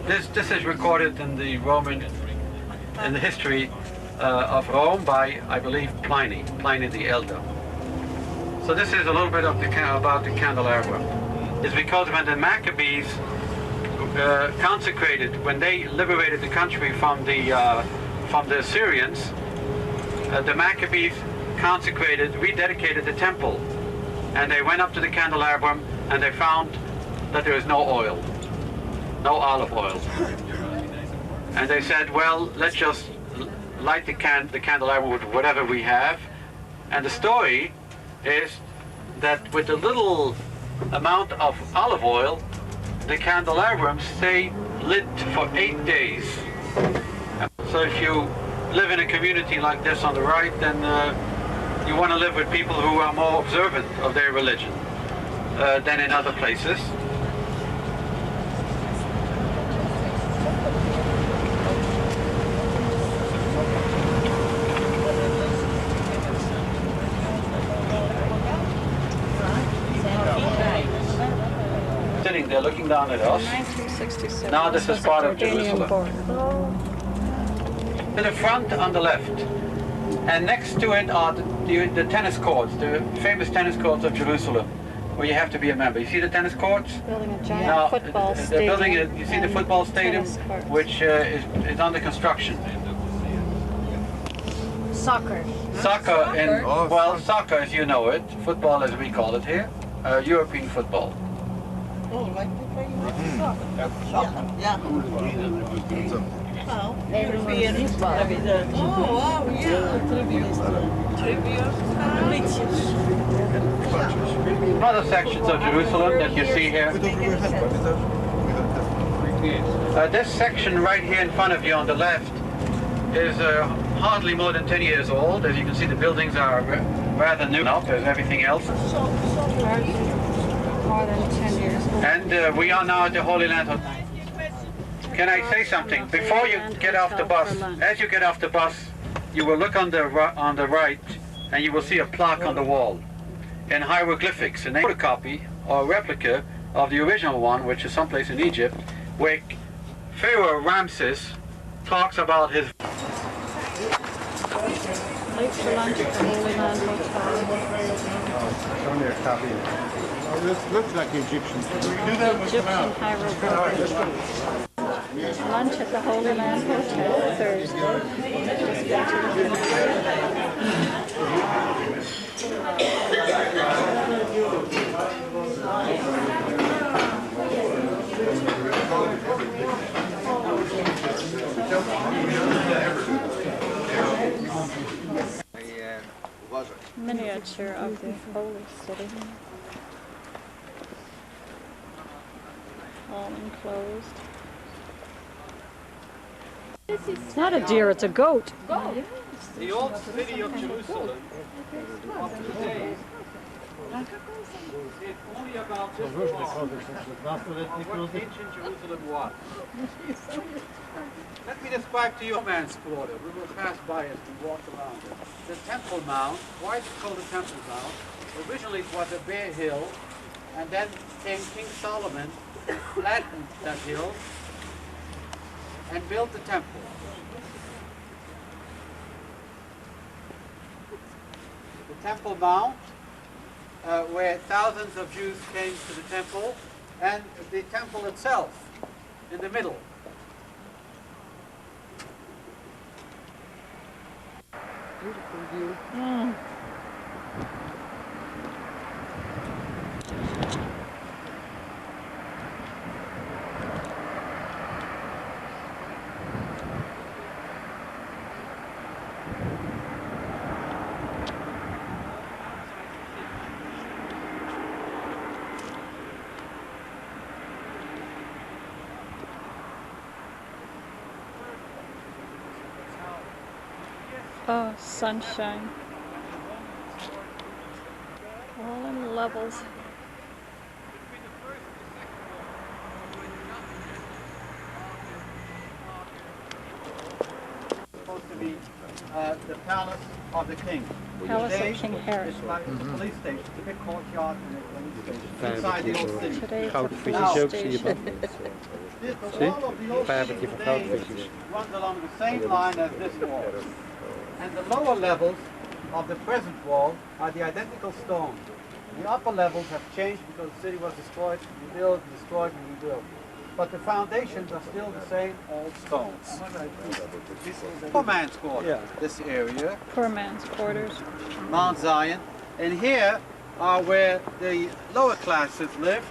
This is recorded in the history of Rome by, I believe, Pliny the Elder. So this is a little bit of about the candelabrum. It's because when the Maccabees consecrated, when they liberated the country from the Assyrians, the Maccabees rededicated the temple, and they went up to the candelabrum and they found that there is no oil, no olive oil. And they said, well, let's just light the candelabrum with whatever we have. And the story is that with a little amount of olive oil, the candelabrum stayed lit for 8 days. So if you live in a community like this on the right, then you want to live with people who are more observant of their religion than in other places. Sitting there looking down at us. 1967. Now this is part of Jerusalem. To the front on the left, and next to it are the tennis courts, the famous tennis courts of Jerusalem, where you have to be a member. You see the tennis courts? Building a giant football stadium. They're building it. You see the football stadium, which is under construction. Soccer. Soccer, well, soccer as you know it, football as we call it here, European football. Oh, like to play soccer? Yeah. Oh, European football. Oh, wow, yeah. Other sections of Jerusalem that you see here. This section right here in front of you on the left is hardly more than 10 years old. As you can see, the buildings are rather new as everything else. More than 10 years old. And we are now at the Holy Land Hotel. Can I say something? Before you get off the bus, as you get off the bus, you will look on the right and you will see a plaque on the wall in hieroglyphics, a photocopy or replica of the original one, which is someplace in Egypt, where Pharaoh Ramses talks about his... Late for lunch at the Holy Land Hotel. Show me a copy. Oh, this looks like Egyptian. Egyptian hieroglyphics. Lunch at the Holy Land Hotel Thursday. Miniature of the Holy City. All enclosed. It's not a deer, it's a goat. The old city of Jerusalem of today is only about this long what ancient Jerusalem was. Let me describe to you a man's quarter. We will pass by as we walk around it. The Temple Mount. Why is it called the Temple Mount? Originally it was a bare hill, and then came King Solomon, flattened that hill, and built the temple. The Temple Mount, where thousands of Jews came to the temple, and the temple itself in the middle. beautiful view. Mm. Oh, sunshine. All in levels. Supposed to be the palace of the king. Palace Today, of King Herod. It's like the police station. It's a big courtyard and a police station inside the old city. Today's Now, the the wall of the old city today runs along the same line as this wall. And the lower levels of the present wall are the identical stones. The upper levels have changed because the city was destroyed, rebuilt, destroyed, and rebuilt. But the foundations are still the same old stones. Poor man's quarter, this area. Poor man's quarters. Mount Zion. And here are where the lower classes live,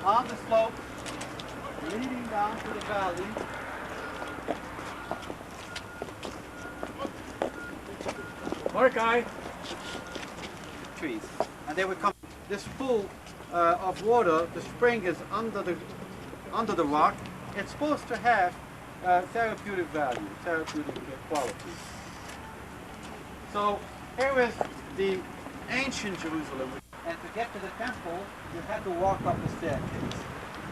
on the slope, leading down to the valley. Mordecai. Trees. And they would come. This pool of water, the spring is under the rock. It's supposed to have therapeutic value, therapeutic qualities. So here is the ancient Jerusalem. And to get to the temple, you had to walk up the staircase.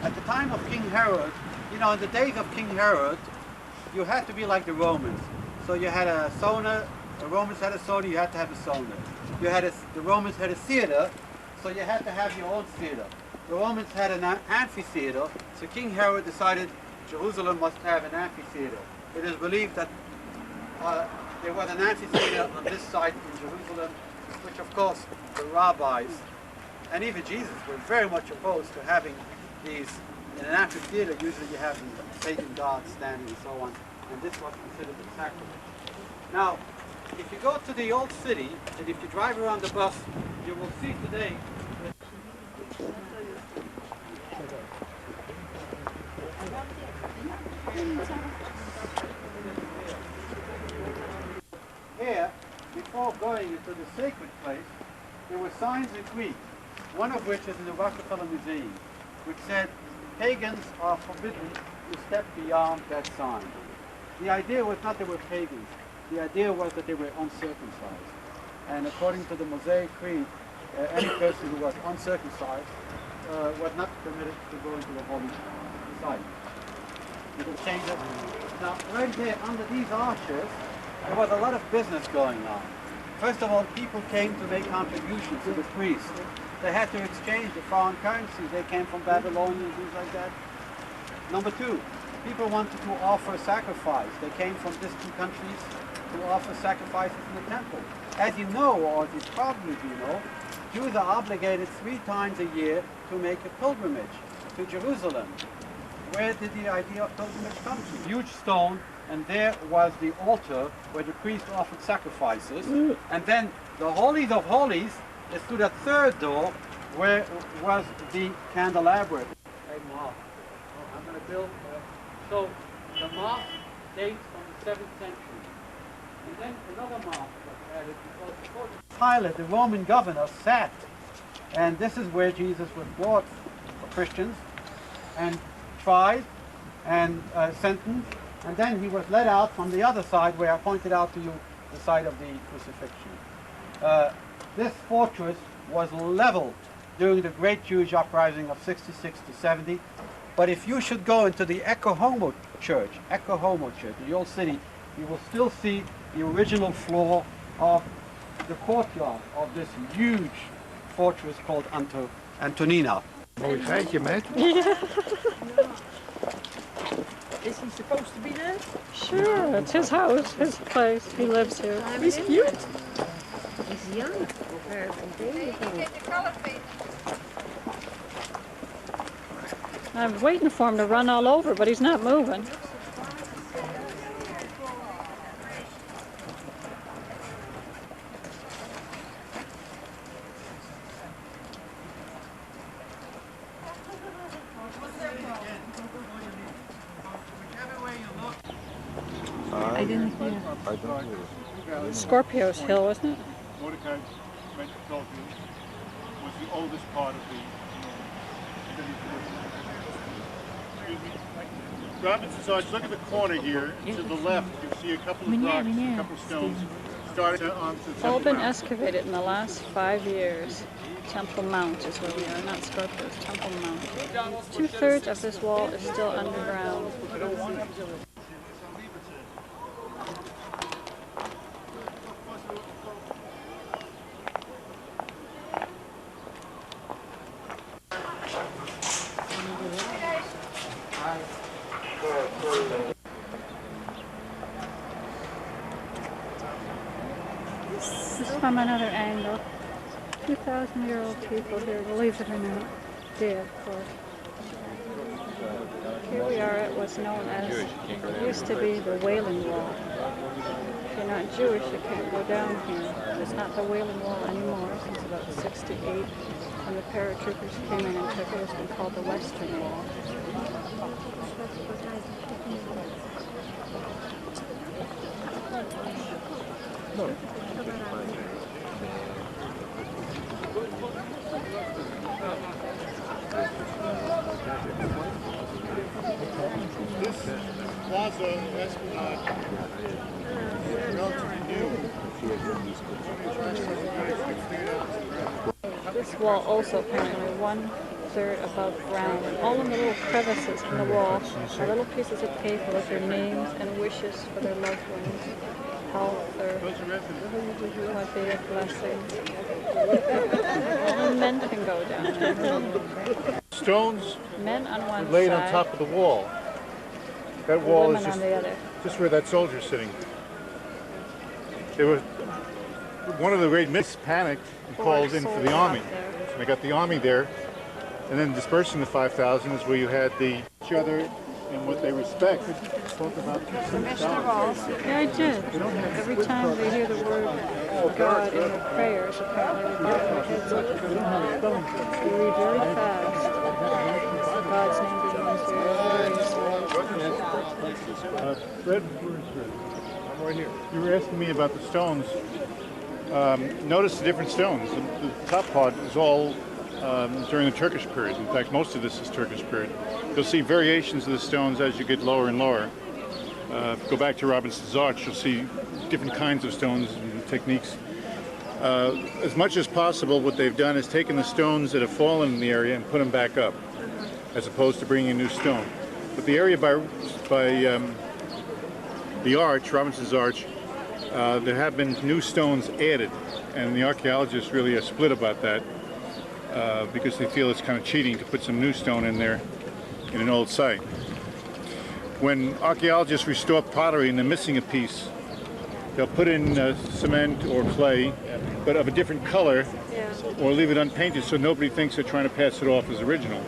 At the time of King Herod, you know, in the days of King Herod, you had to be like the Romans. So you had a sauna. The Romans had a sauna, you had to have a sauna. The Romans had a theater, so you had to have your own theater. The Romans had an amphitheater, so King Herod decided Jerusalem must have an amphitheater. It is believed that there was an amphitheater on this site in Jerusalem, which of course the rabbis and even Jesus were very much opposed to having these. In an amphitheater, usually you have the Satan guards standing and so on, and this was considered a sacrilege. Now, if you go to the old city, and if you drive around the bus, you will see today here, before going into the sacred place, there were signs in Greek, one of which is in the Rockefeller Museum, which said, pagans are forbidden to step beyond that sign. The idea was not they were pagans. The idea was that they were uncircumcised. And according to the Mosaic Creed, any person who was uncircumcised was not permitted to go into the holy site. You can change it. Now, right there, under these arches, there was a lot of business going on. First of all, people came to make contributions to the priests. They had to exchange the foreign currencies. They came from Babylonia and things like that. Number two, people wanted to offer sacrifice. They came from distant countries to offer sacrifices in the temple. As you know, or as you probably do know, Jews are obligated 3 times a year to make a pilgrimage to Jerusalem. Where did the idea of pilgrimage come from? Huge stone, and there was the altar where the priest offered sacrifices. And then the Holies of Holies is through that third door where was the candelabra. A mosque. I'm going to build. So the mosque dates from the 7th century. And then another mosque was added because Pilate, the Roman governor, sat. And this is where Jesus was brought for Christians and tried and sentenced. And then he was led out from the other side where I pointed out to you the site of the crucifixion. This fortress was leveled during the great Jewish uprising of 66 to 70. But if you should go into the Ecce Homo Church, the old city, you will still see the original floor of the courtyard of this huge fortress called Antonina. Mooi feitje, mate. Is he supposed to be there? Sure, it's his house, his place. He lives here. He's cute. He's young. I was waiting for him to run all over, but he's not moving. didn't hear. I don't know. Scorpio's Hill, wasn't it? Mordecai told you was the oldest part of the Excuse me. Robinson's Arch, look at the corner here. To the left, you see a couple of rocks, a couple of stones. Starting onto Temple All been Mount. excavated in the last 5 years. Temple Mount is where we are, not Scorpio's, Temple Mount. 2/3 of this wall is still underground. This is from another angle. 2,000-year-old people here, believe it or not. Dead, of course. Here we are at what's known as, it used to be the Wailing Wall. If you're not Jewish, you can't go down here. It's not the Wailing Wall anymore since about 68, when the paratroopers came in and took it. It's been called the Western Wall. This plaza, Esplanade, is relatively new. This wall also apparently 1/3 above ground. And all in the little crevices in the wall are little pieces of paper with their names and wishes for their loved ones. Health or what be a blessing. Only men can go down there. Stones Men on one laid side, on top of the wall. That wall women is on the other. just where that soldier's sitting. They were one of the great myths panicked and called in for the army. So they got the army there, and then dispersing the 5,000 is where you had each other and what they respect. Spoke about Yeah, I did. Every time they hear the word God in their prayers, apparently they put their heads up. They read very fast. God's name begins with Fred, I'm right here. You were asking me about the stones. Notice the different stones. The top part is all during the Turkish period. In fact, most of this is Turkish period. You'll see variations of the stones as you get lower and lower. Go back to Robinson's Arch, you'll see different kinds of stones and techniques. As much as possible, what they've done is taken the stones that have fallen in the area and put them back up, as opposed to bringing a new stone. But the area by the arch, Robinson's Arch, there have been new stones added, and the archaeologists really are split about that because they feel it's kind of cheating to put some new stone in there in an old site. When archaeologists restore pottery and they're missing a piece, they'll put in cement or clay, but of a different color, or leave it unpainted so nobody thinks they're trying to pass it off as original.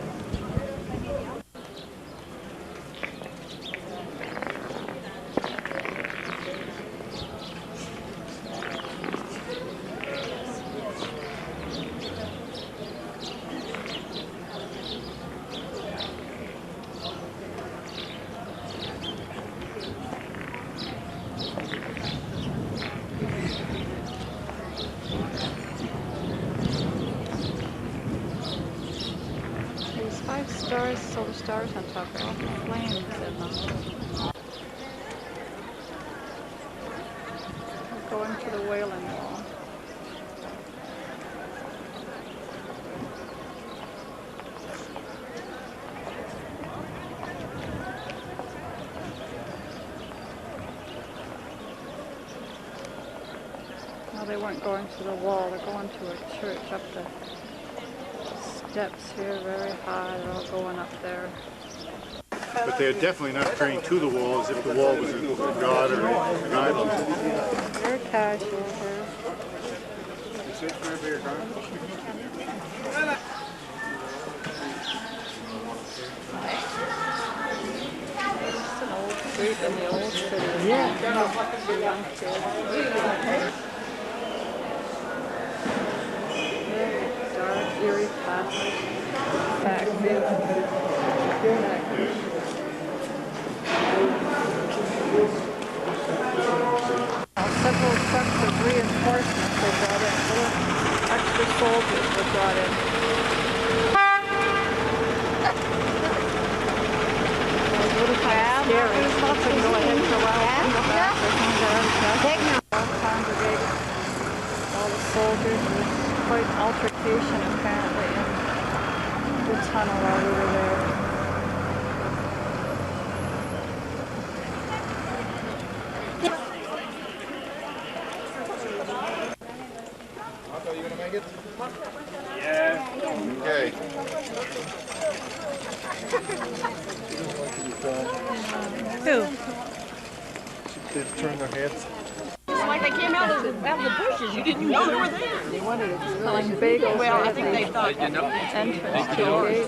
Silver stars on top of all the flames in them. Going to the Wailing Wall. No, they weren't going to the wall, they're going to a church up the steps here, very high, they're all going up there. But they're definitely not praying to the wall as if the wall was a god or an idol. Very casual here. It's an old street in the old city. Yeah. Eerie classic back view. tunnel while we were there. Are you gonna make it? Yeah. Okay. Who? They turn their heads. It's like they came out of the bushes. You didn't know they were there. They wanted it selling bagels. Well, I think they thought entrance to the gate.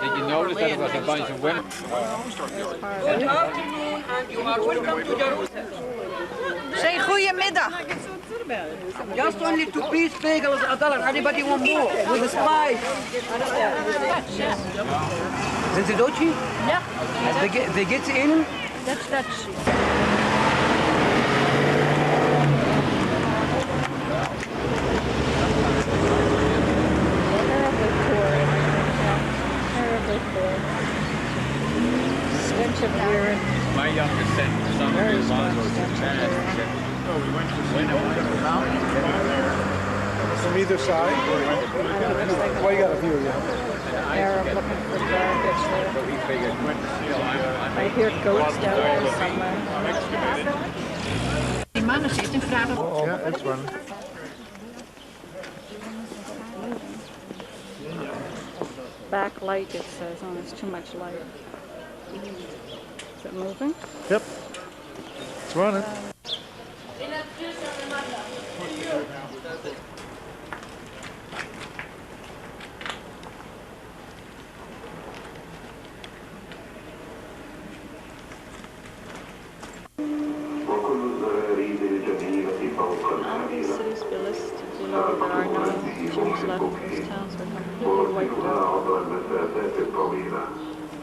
Did you notice that there was a bunch of women? Good afternoon, and you are welcome to Jerusalem. Say goedemiddag. Just only 2 piece bagels $1. Anybody want more? With a spice. Sind Sie Deutsche? Ja. Wie geht's Ihnen? Dutch. Terribly poor. Stench of urine. My youngest son was too fast. No, we went to the mountain. From either side? Well, you got a view, yeah. Arab looking for garbage there. I hear goats down there somewhere. Die mannen zitten en vragen. Yeah, it's one. Backlight, it says. Oh, there's too much light. Is it moving? Yep. It's running. All these cities listed below that are no Jews left in those towns were completely wiped out.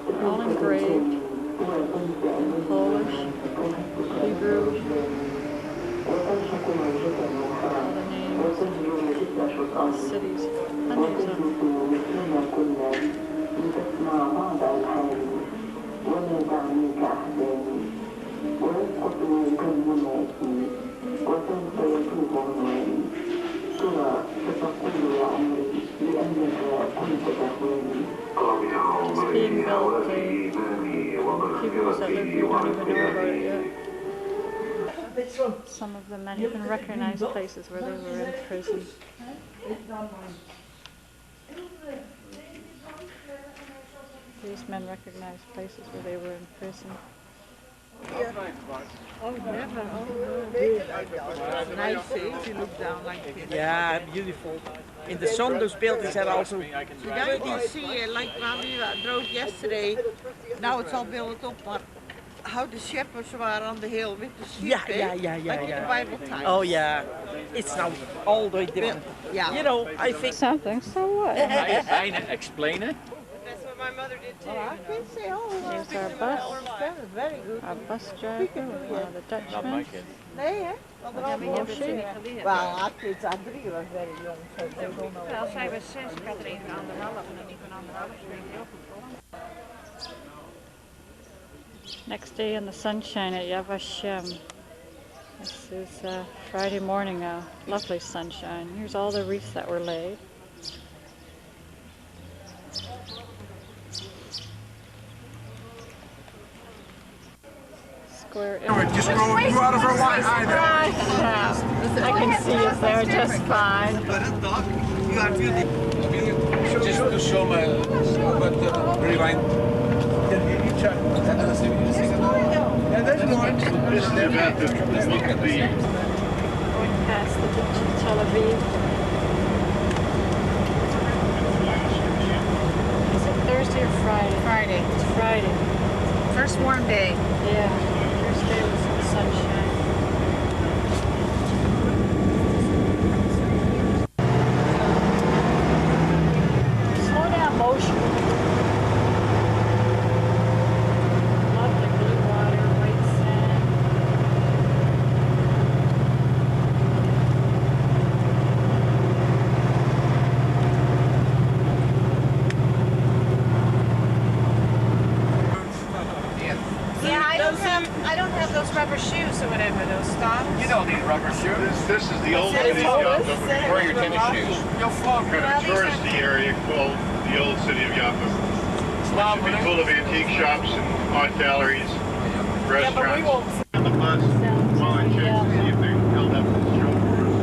They're all engraved. Polish, Hebrew, all the names, all the cities, hundreds of them. It's being built. People that live here don't even know about it yet. Some of the men even recognize places where they were in prison. These men recognize places where they were in prison. Oh, never. Nice, if you look down like this. Yeah, beautiful. In the sun, those buildings are also. You didn't see like when we drove yesterday. Now it's all built up, but how the shepherds were on the hill with the sheep. Yeah. Like in the Bible times. Oh yeah, it's now all the way different. Yeah. You know, I think. Something, so what? Bijna explainen. That's what my mother did too. I can say, Here's our bus. very good. Our bus driver, one of the Dutchmen. Nee, hè? Vashim. Well, our kids are 3 was very young, so they don't know. Wel, zij was 6, ik had er een van 1,5 en die van 1,5 streek heel goed voor. Next day in the sunshine at Vashim. This is Friday morning now. Lovely sunshine. Here's all the wreaths that were laid. Square. Just go out of her line. I can see us there just fine. Just to show my rewind. Yeah, that's Lawrence. This is about the look at the Going past the Tel Aviv. Is it Thursday or Friday? Friday. It's Friday. First warm day. Yeah. Thursday was some sunshine. Slow down motion. Lovely blue water, white sand. Yeah, I don't have those rubber shoes or whatever, those stops. You don't need rubber shoes. This is the old Says city Hollis. of Wear your tennis shoes. You'll fall kind of touristy area called the old city of Jaffa. It should be full of antique shops and art galleries, restaurants. On the bus while I check to see if they held up this show for us.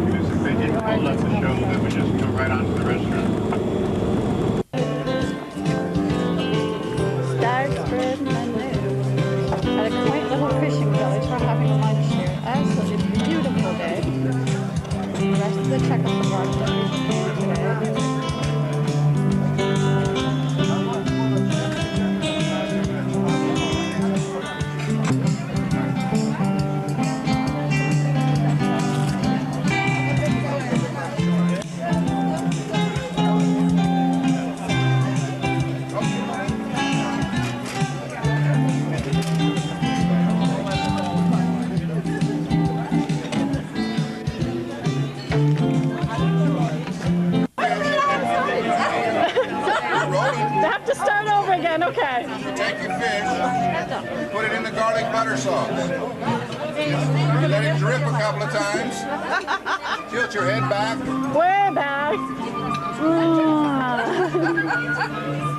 Because if they didn't hold up the show, then we just go right on to the restaurant. Stag spread menu. At a quaint little fishing village, we're having lunch here. Absolutely beautiful day. The rest of the Czechoslovakia is here today. Okay. Take your fish, put it in the garlic butter sauce. You let it drip a couple of times. Tilt your head back. Way back.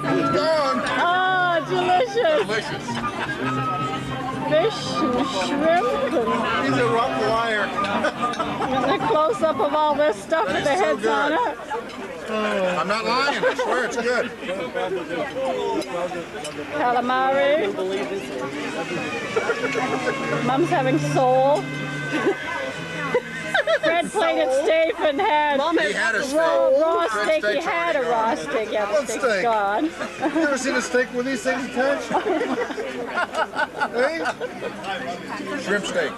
It's gone. Oh, delicious. Delicious. Fish and shrimp. He's a rough wire. And a close-up of all this stuff with the heads on it. I'm not lying, I swear it's good. Calamari. Mom's having sole. Fred plated steak and had a steak. Raw steak. He had a raw steak. Yeah, the steak's gone. You ever seen a steak with these things attached? Hey? Shrimp steak.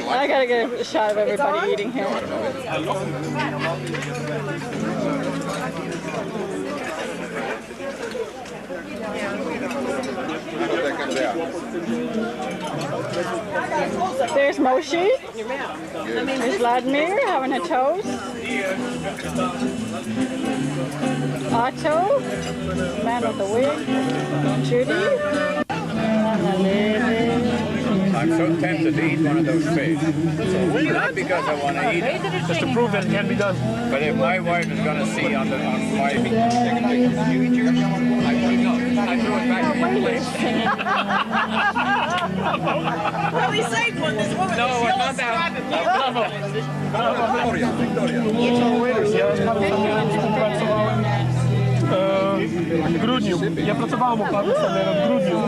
I gotta get a shot of everybody eating here. That comes out. There's Moshi. There's Vladimir having a toast. Otto, man with the wig. Judy. I'm so tempted to eat one of those fish. Not because I want to eat it. Just to prove that it can be done. But if my wife is going to see on my... I threw it back in the place. Well, he saved one. This woman No, is not that. W grudniu. Ja pracowałem u pana Samera w grudniu,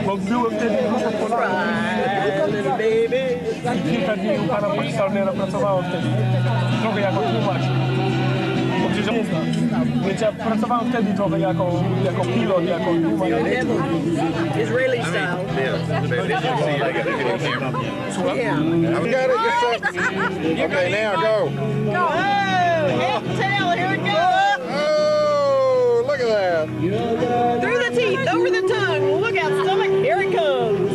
bo byłem wtedy w I kilka dni u pana Samera pracowałem wtedy. Trochę jako tłumacz. Bo przecież nie znam. Więc ja pracowałem wtedy trochę jako pilot, jako tłumacz. Israeli style. Okay, now go. Go. Head and tail, here it goes. Oh, look at that. Through the teeth, over the tongue. Look out, stomach, here it comes.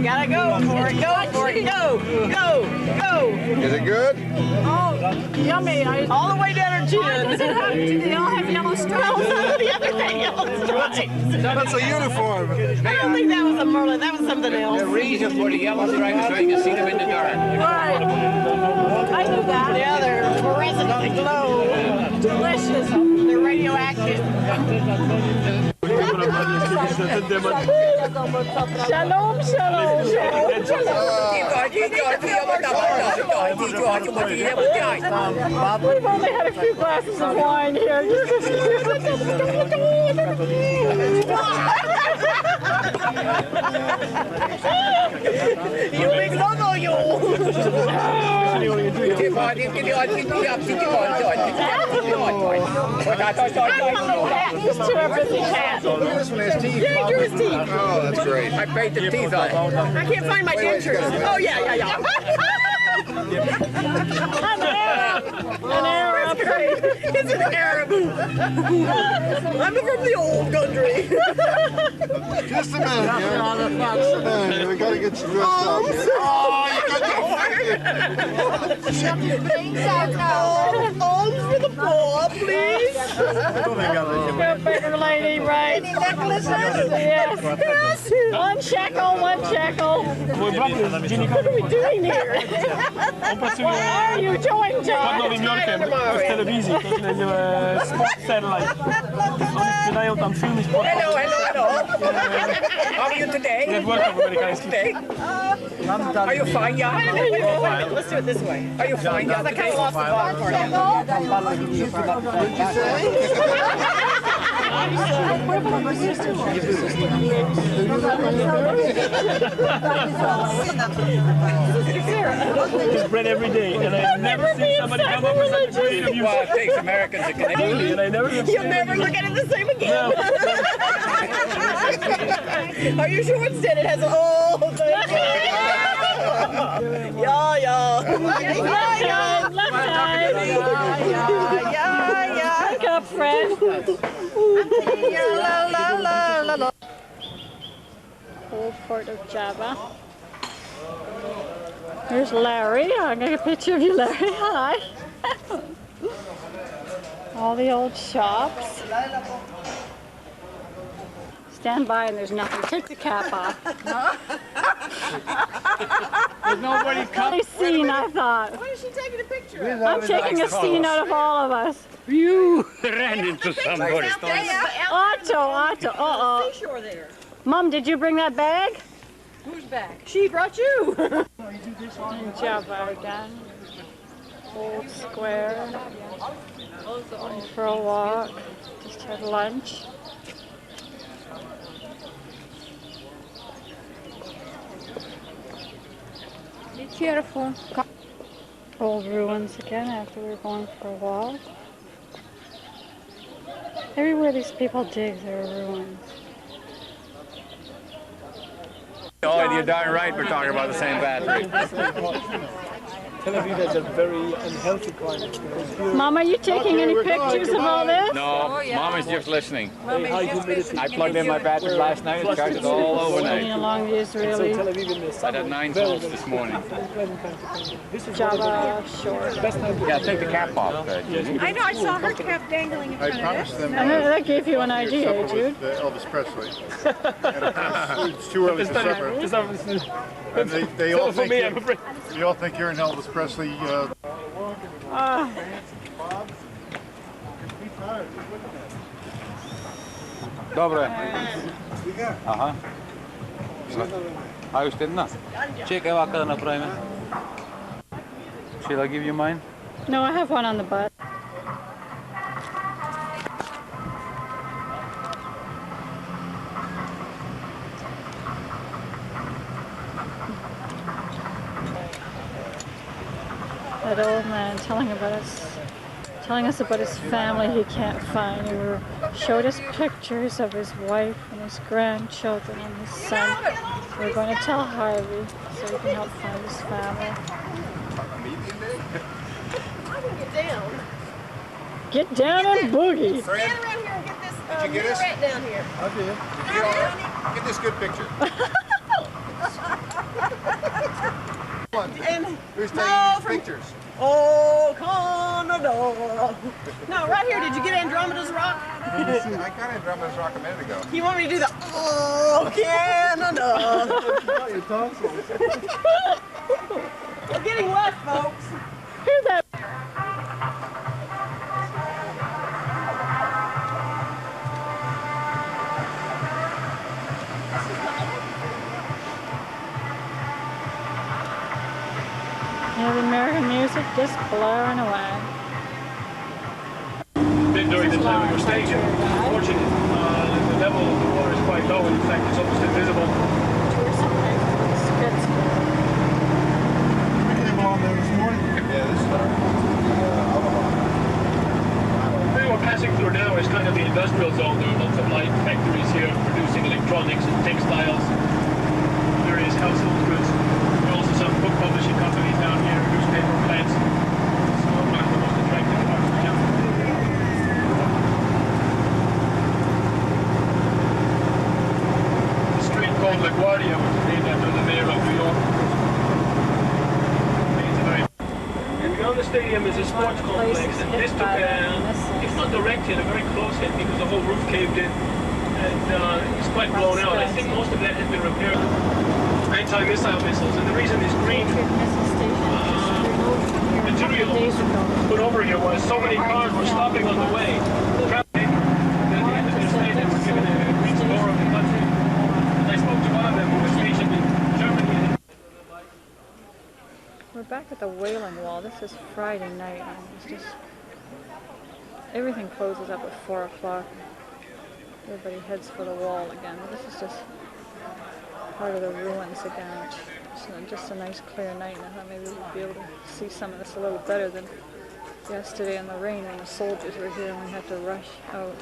Gotta go for it, go. Go. Is it good? Oh, yummy. All the way down her chin. Do they all have yellow stripes? The other thing, yellow stripes. That's a uniform. I don't think that was a merlin, that was something else. The reason for the yellow stripe is so you can see them in the dark. Right. I knew that. Yeah, they're fluorescent, they glow. Delicious. They're radioactive. Shalom. We've only had a few glasses of wine here. You big logo, you. These two are busy cats. Yeah, drew his teeth. Oh, that's great. I paid the teeth off. I can't find my dentures. Oh, yeah. An Arab. It's an Arab. I'm from the old country. Just a minute, Just a minute. We gotta get you dressed up. Oh, you got All homes for the poor, please. Go beggar lady, right? Any necklaces? Yes. One shekel, one shekel. What are we doing here? Why are you doing, John? Pod Nowym Jorkiem, w telewizji, to jest Sport Satellite. Oni sprzedają tam filmy sportowe. Hello. How are you today? Networka w amerykańskich. Are you fine, yeah? Wait a minute. Let's do it this way. Are you fine, yeah? I kind of lost the bottom part. It's bread every day, and I've never seen somebody come up with such a creative use. Well, it takes Americans to connect. And I never You'll never look at it the same again. Are you sure instead it has a whole thing? Yeah. Left side. Yeah. Wake up, friend. La. Old Fort of Java. Here's Larry. I'll get a picture of you, Larry. Hi. All the old shops. Stand by and there's nothing. Take the cap off. There's nobody coming. Scene, I thought. What is she taking a picture of? I'm taking a scene out of all of us. You ran into somebody. Otto. Uh-oh. Seashore there. Mom, did you bring that bag? Who's back? She brought you. In Java again. Old Square. Going for a walk. Just had lunch. Be careful. Old ruins again after we were going for a walk. Everywhere these people dig, there are ruins. Oh, you're darn right we're talking about the same battery. Tel Aviv is a very unhealthy climate. Mom, are you taking any pictures of all this? No, Mom is just listening. High humidity. I plugged in my battery last night and charged it all overnight. Along the Israeli I had 9 volts this morning. Java shore. Yeah, take the cap off, Judy. I know, I saw her cap dangling in I front of promised us. them That gave you an idea, supper Jude. with Elvis Presley. And it's too early for supper. And they all think you're an Elvis Presley. Dobre. Aha. A już jedna? Čekaj, ovako da napravim. Shall I give you mine? No, I have one on the butt. That old man telling us about his family he can't find. He showed us pictures of his wife and his grandchildren and his son. We're going to tell Harvey so he can help find his family. Get down and boogie. Stand around here and get this. Did you get us? Right down here. Get this good picture. And Who's taking pictures? Oh, Canada. No, right here. Did you get Andromeda's Rock? I got Andromeda's Rock a minute ago. You want me to do the Oh, Canada? We're getting wet, folks. Here's that. Yeah, the American music just blaring away. During the time we were staying here, unfortunately, the level of the water is quite low. In fact, it's almost invisible. We came along there this morning. Yeah, this Where we're passing through now is kind of the industrial zone. There are lots of light factories here producing electronics and textiles, various household goods. There are also some book publishing companies down here, newspaper plants. So one of the most attractive parts of town. The street called LaGuardia, which is named after the mayor of New York. And beyond the stadium is a sports complex, and this took it's not direct hit, a very close hit because the whole roof caved in, and it's quite blown out. I think most of that has been repaired. Anti-missile missiles, and the reason is green material put over here was so many cars were stopping on the way. Traffic, and at the end of this day, they were given a green score of the country. And I spoke to one of them who was stationed in Germany. We're back at the Wailing Wall. This is Friday night, and it's just everything closes up at 4 o'clock. Everybody heads for the wall again. This is just part of the ruins again. It's just a nice clear night, and I thought maybe we'd be able to see some of this a little better than yesterday in the rain when the soldiers were here and we had to rush out.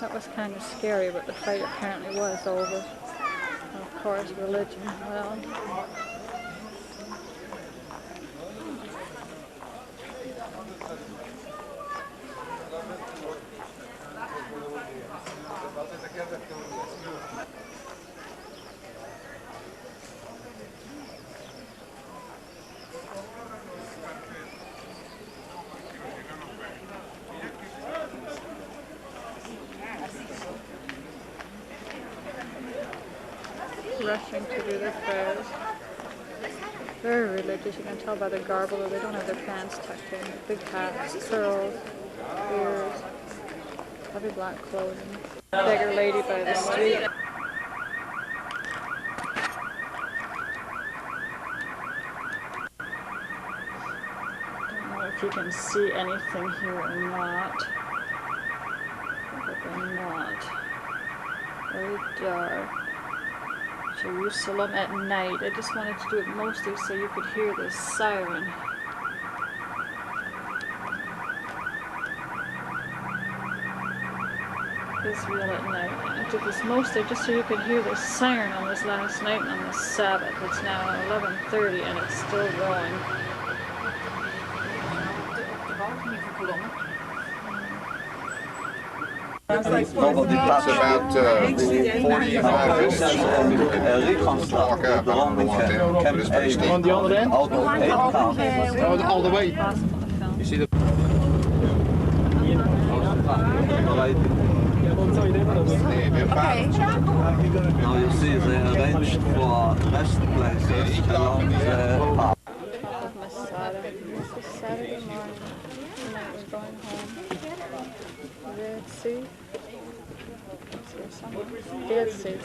That was kind of scary, but the fight apparently was over. Of course, religion, well. Rushing to do their prayers. Very religious, you can tell by the garb, although they don't have their pants tucked in. Big hats, curls, ears, heavy black clothing. Beggar lady by the street. Don't know if you can see anything here or not. Probably not. Very dark. Jerusalem at night. I just wanted to do it mostly so you could hear this siren. Israel at night. I did this mostly just so you could hear this siren on this last night on the Sabbath. It's now 11:30 and it's still going. It's about 45 minutes to walk up. I don't know what town, but it's pretty steep. On the other end? All the way. You see the... Okay. Now you see they arranged for rest places along the path. Masada. This is Saturday morning. Tonight we're going home. Red Sea. It's here somewhere. Dead Sea.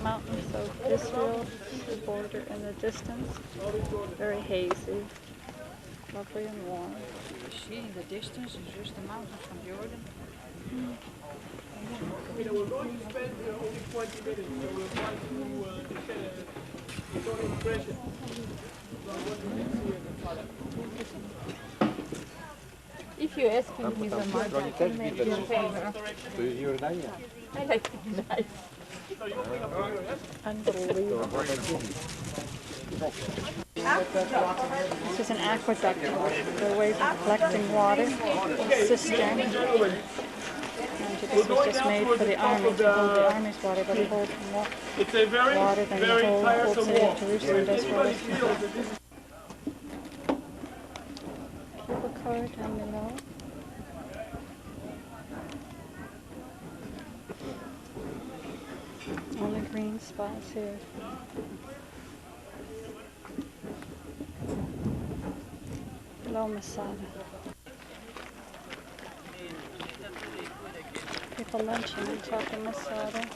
Mountains of Israel, the border in the distance. Very hazy. Lovely and warm. You see in the distance is just the mountains from Jordan. We're going to spend only 20 minutes, so we'll try to get a sort of impression about what we can see in the product. If you ask him, he's a man. I can make you a favor. I like it nice. Unbelievable. This is an aqueduct. Their ways of collecting water. A cistern. And this was just made for the army to hold the army's water, but it holds more water than the whole city of Jerusalem does for us. Cable car down below. Only green spots here. Hello, Masada. People lunching and talking Masada.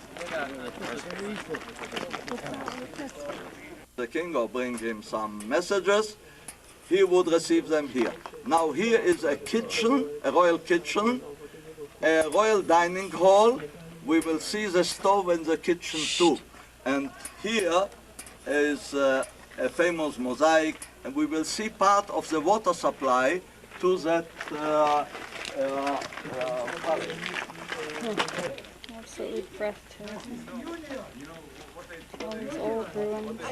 The king will bring him some messages. He would receive them here. Now here is a kitchen, a royal kitchen, a royal dining hall. We will see the stove in the kitchen too. And here is a famous mosaic, and we will see part of the water supply to that palace. Absolutely breathtaking. All these old ruins.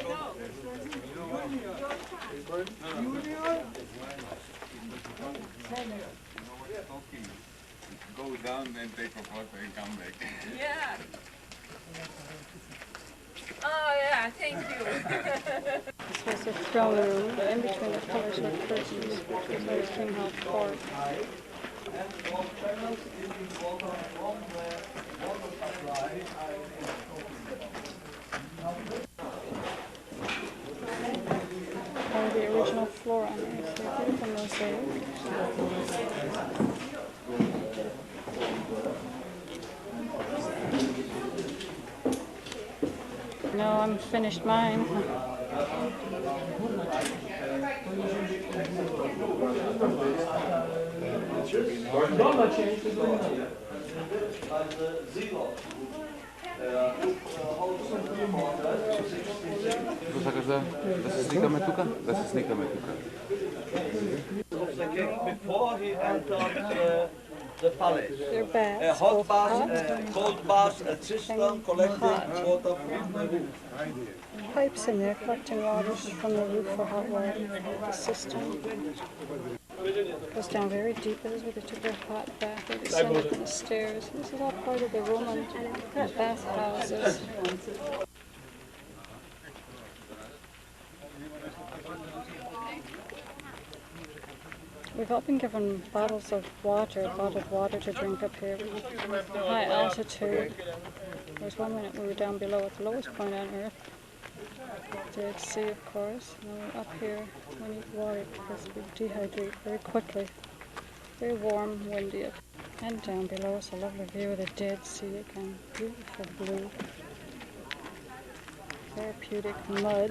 Go down and take a photo and come back. Yeah. Oh yeah, thank you. This was the throne room, but in between the pillars were curtains, which was where the king held court. Or the original floor underneath here, beautiful mosaic. No, I'm finished mine. Какво сакаш да се сникаме тука? Да се сникаме тука. Before he entered the palace, They're a hot bath, a cold bath, a cistern collecting water from the roof. Pipes in there collecting water from the roof for hot water. The cistern goes down very deep. This is where they took their hot bath. They descended from the stairs. This is all part of the Roman bathhouses. We've all been given bottles of water, bottled water to drink up here. High altitude. There was one minute we were down below at the lowest point on Earth. Dead Sea, of course. And then we're up here. We need water because we dehydrate very quickly. Very warm, windy. And down below us, a lovely view of the Dead Sea again. Beautiful blue. Therapeutic mud.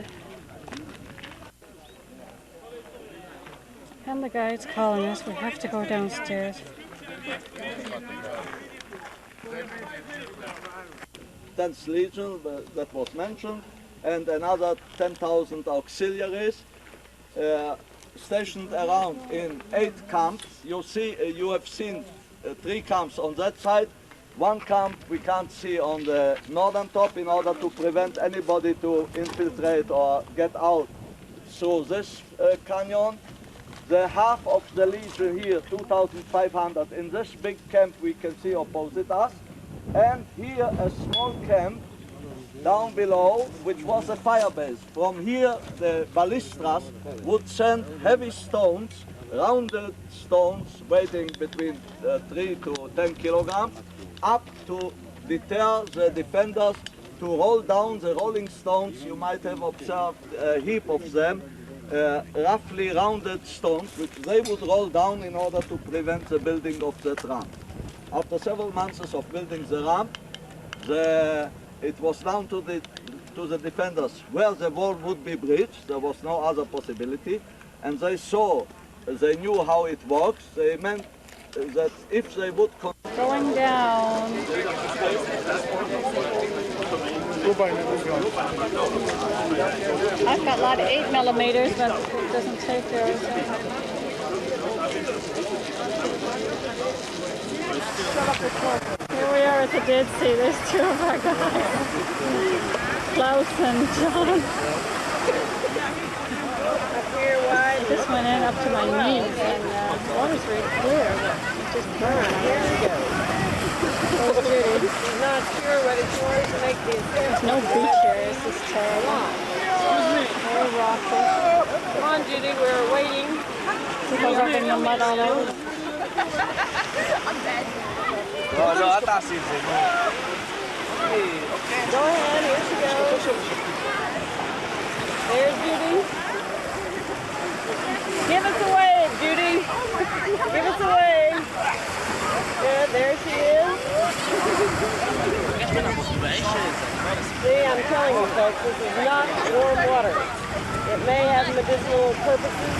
And the guide's calling us. We have to go downstairs. 10th Legion that was mentioned, and another 10,000 auxiliaries stationed around in 8 camps. You have seen 3 camps on that side. One camp we can't see on the northern top in order to prevent anybody to infiltrate or get out through this canyon. The half of the Legion here, 2,500, in this big camp we can see opposite us. And here a small camp down below, which was a fire base. From here the ballistras would send heavy stones, rounded stones weighing between 3 to 10 kilograms, up to deter the defenders to roll down the rolling stones. You might have observed a heap of them. Roughly rounded stones, which they would roll down in order to prevent the building of that ramp. After several months of building the ramp, it was down to the defenders where the wall would be breached. There was no other possibility, and they knew how it works. They meant that if they would going down. I've got a lot of 8mm, but it doesn't take yours. Here we are at the Dead Sea. There's 2 of our guys, Klaus and John. I just went in up to my knees, and the water's very clear, but it just burned. Here we go. She's not sure what it's for to make these. There's no beach here. It's just terrible. Very rocky. Come on, Judy, we're waiting. People rubbing the mud all over. I'm dead. No, I thought she was okay. Go ahead, here she goes. There's Judy. Give us a wave, Judy. Give us a wave. Good, there she is. See, I'm telling you folks, this is not warm water. It may have medicinal purposes.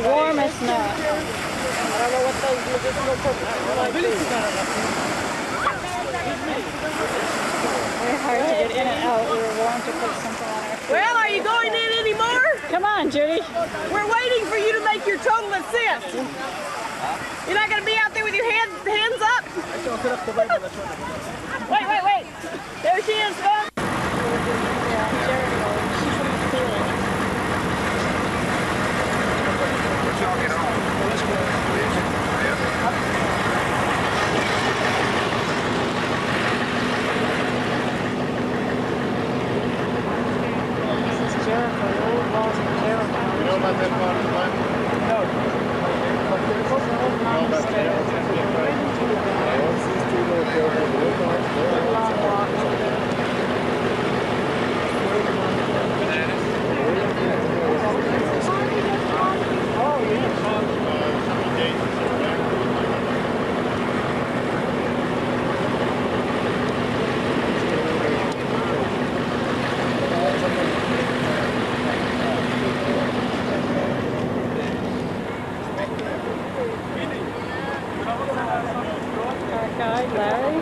Warm it's not. I don't know what those medicinal purposes might be. Very hard to get in and out. We were warned to put something on our feet. Well, are you going in anymore? Come on, Judy. We're waiting for you to make your total ascent. You're not going to be out there with your hands up? Wait. There she is, folks. guy, Larry.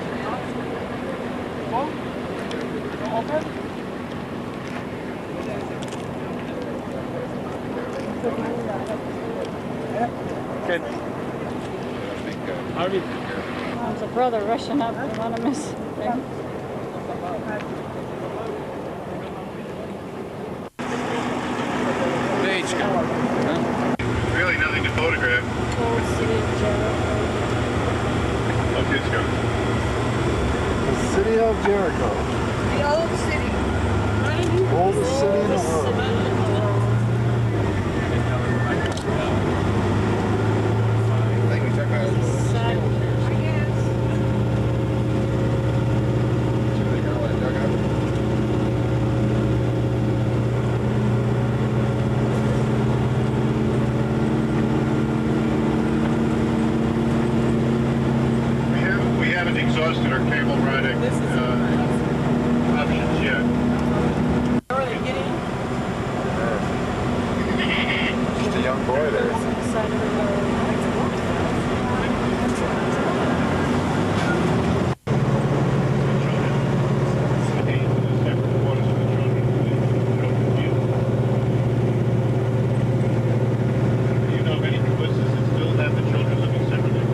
Good. Harvey. There's a brother rushing up. I want to miss him. Stage Really nothing to photograph. Old city of Jericho. Okay, let's go. The city of Jericho. The old city. Oldest city in the world. We haven't exhausted our cable riding options yet. Just a young boy there. You know many places that still have the children living separately.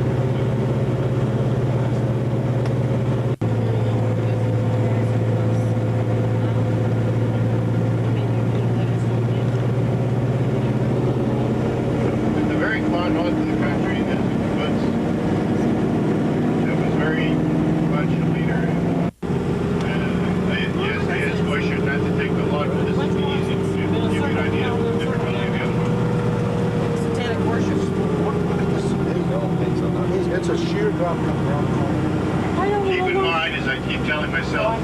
In the very far north of the country, there's a kibbutz that was very much a leader. Yes, they asked Vashim not to take the lot, but this is the easy to give you an idea of the difficulty of the other one. Satanic worship. It's a sheer drop from the wrong corner. Keep in mind, as I keep telling myself,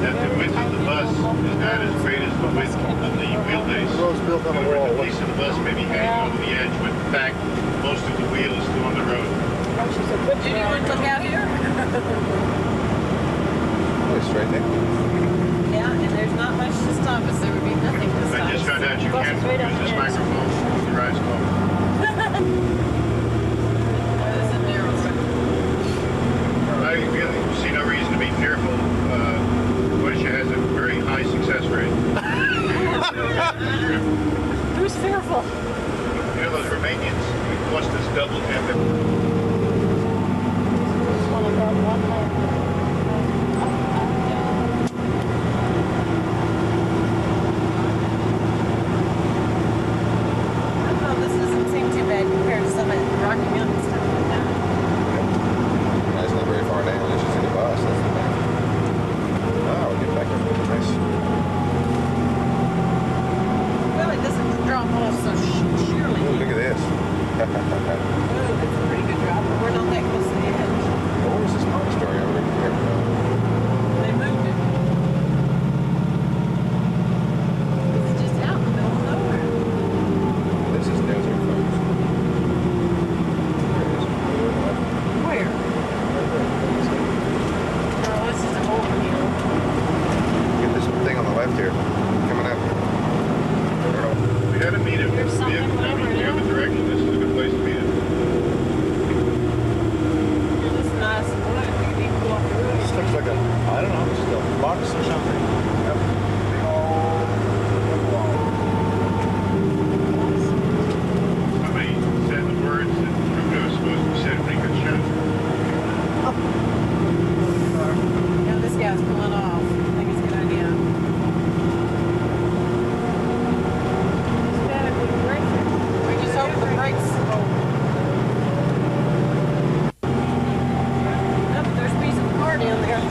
that the width of the bus is not as great as the width of the wheelbase. Built on In the other wall. words, the piece of the bus may be hanging over the edge, but in fact, most of the wheel is still on the road. Did you want to look out here? Straight there. Yeah, and there's not much to stop us. There would be nothing to stop I just us. found out you can't use this microphone with your eyes closed. I really see no reason to be fearful. Russia has a very high success rate. Who's fearful? You know those Romanians who cost us double after. Well, about one lane. Oh, this doesn't seem too bad compared to some of the Rocky Mountain stuff like that. It's not very far down. It's just in the bus. That's the thing. Oh, we'll get back up with a nice. Well, it doesn't drop off so sheerly. Ooh, look at this. Oh, that's a pretty good drop. We're not that close to the edge. What was this monastery over here? They moved it. It's just out in the middle of nowhere. This is desert, folks. Where? No, this is a hole here. Get this thing on the left here. Coming up. We had to meet him. We have a direction. This is a good place to meet him. This is nice and blue. We could even go off the roof. This looks like a, I don't know, just a box or something. Yep. Big old wall. Somebody said the words that Trudeau was supposed to have said when he got shot. Yeah, this guy's pulling off. I think it's a good idea. We just hope the brakes hold. Oh, but there's a piece of the car down there.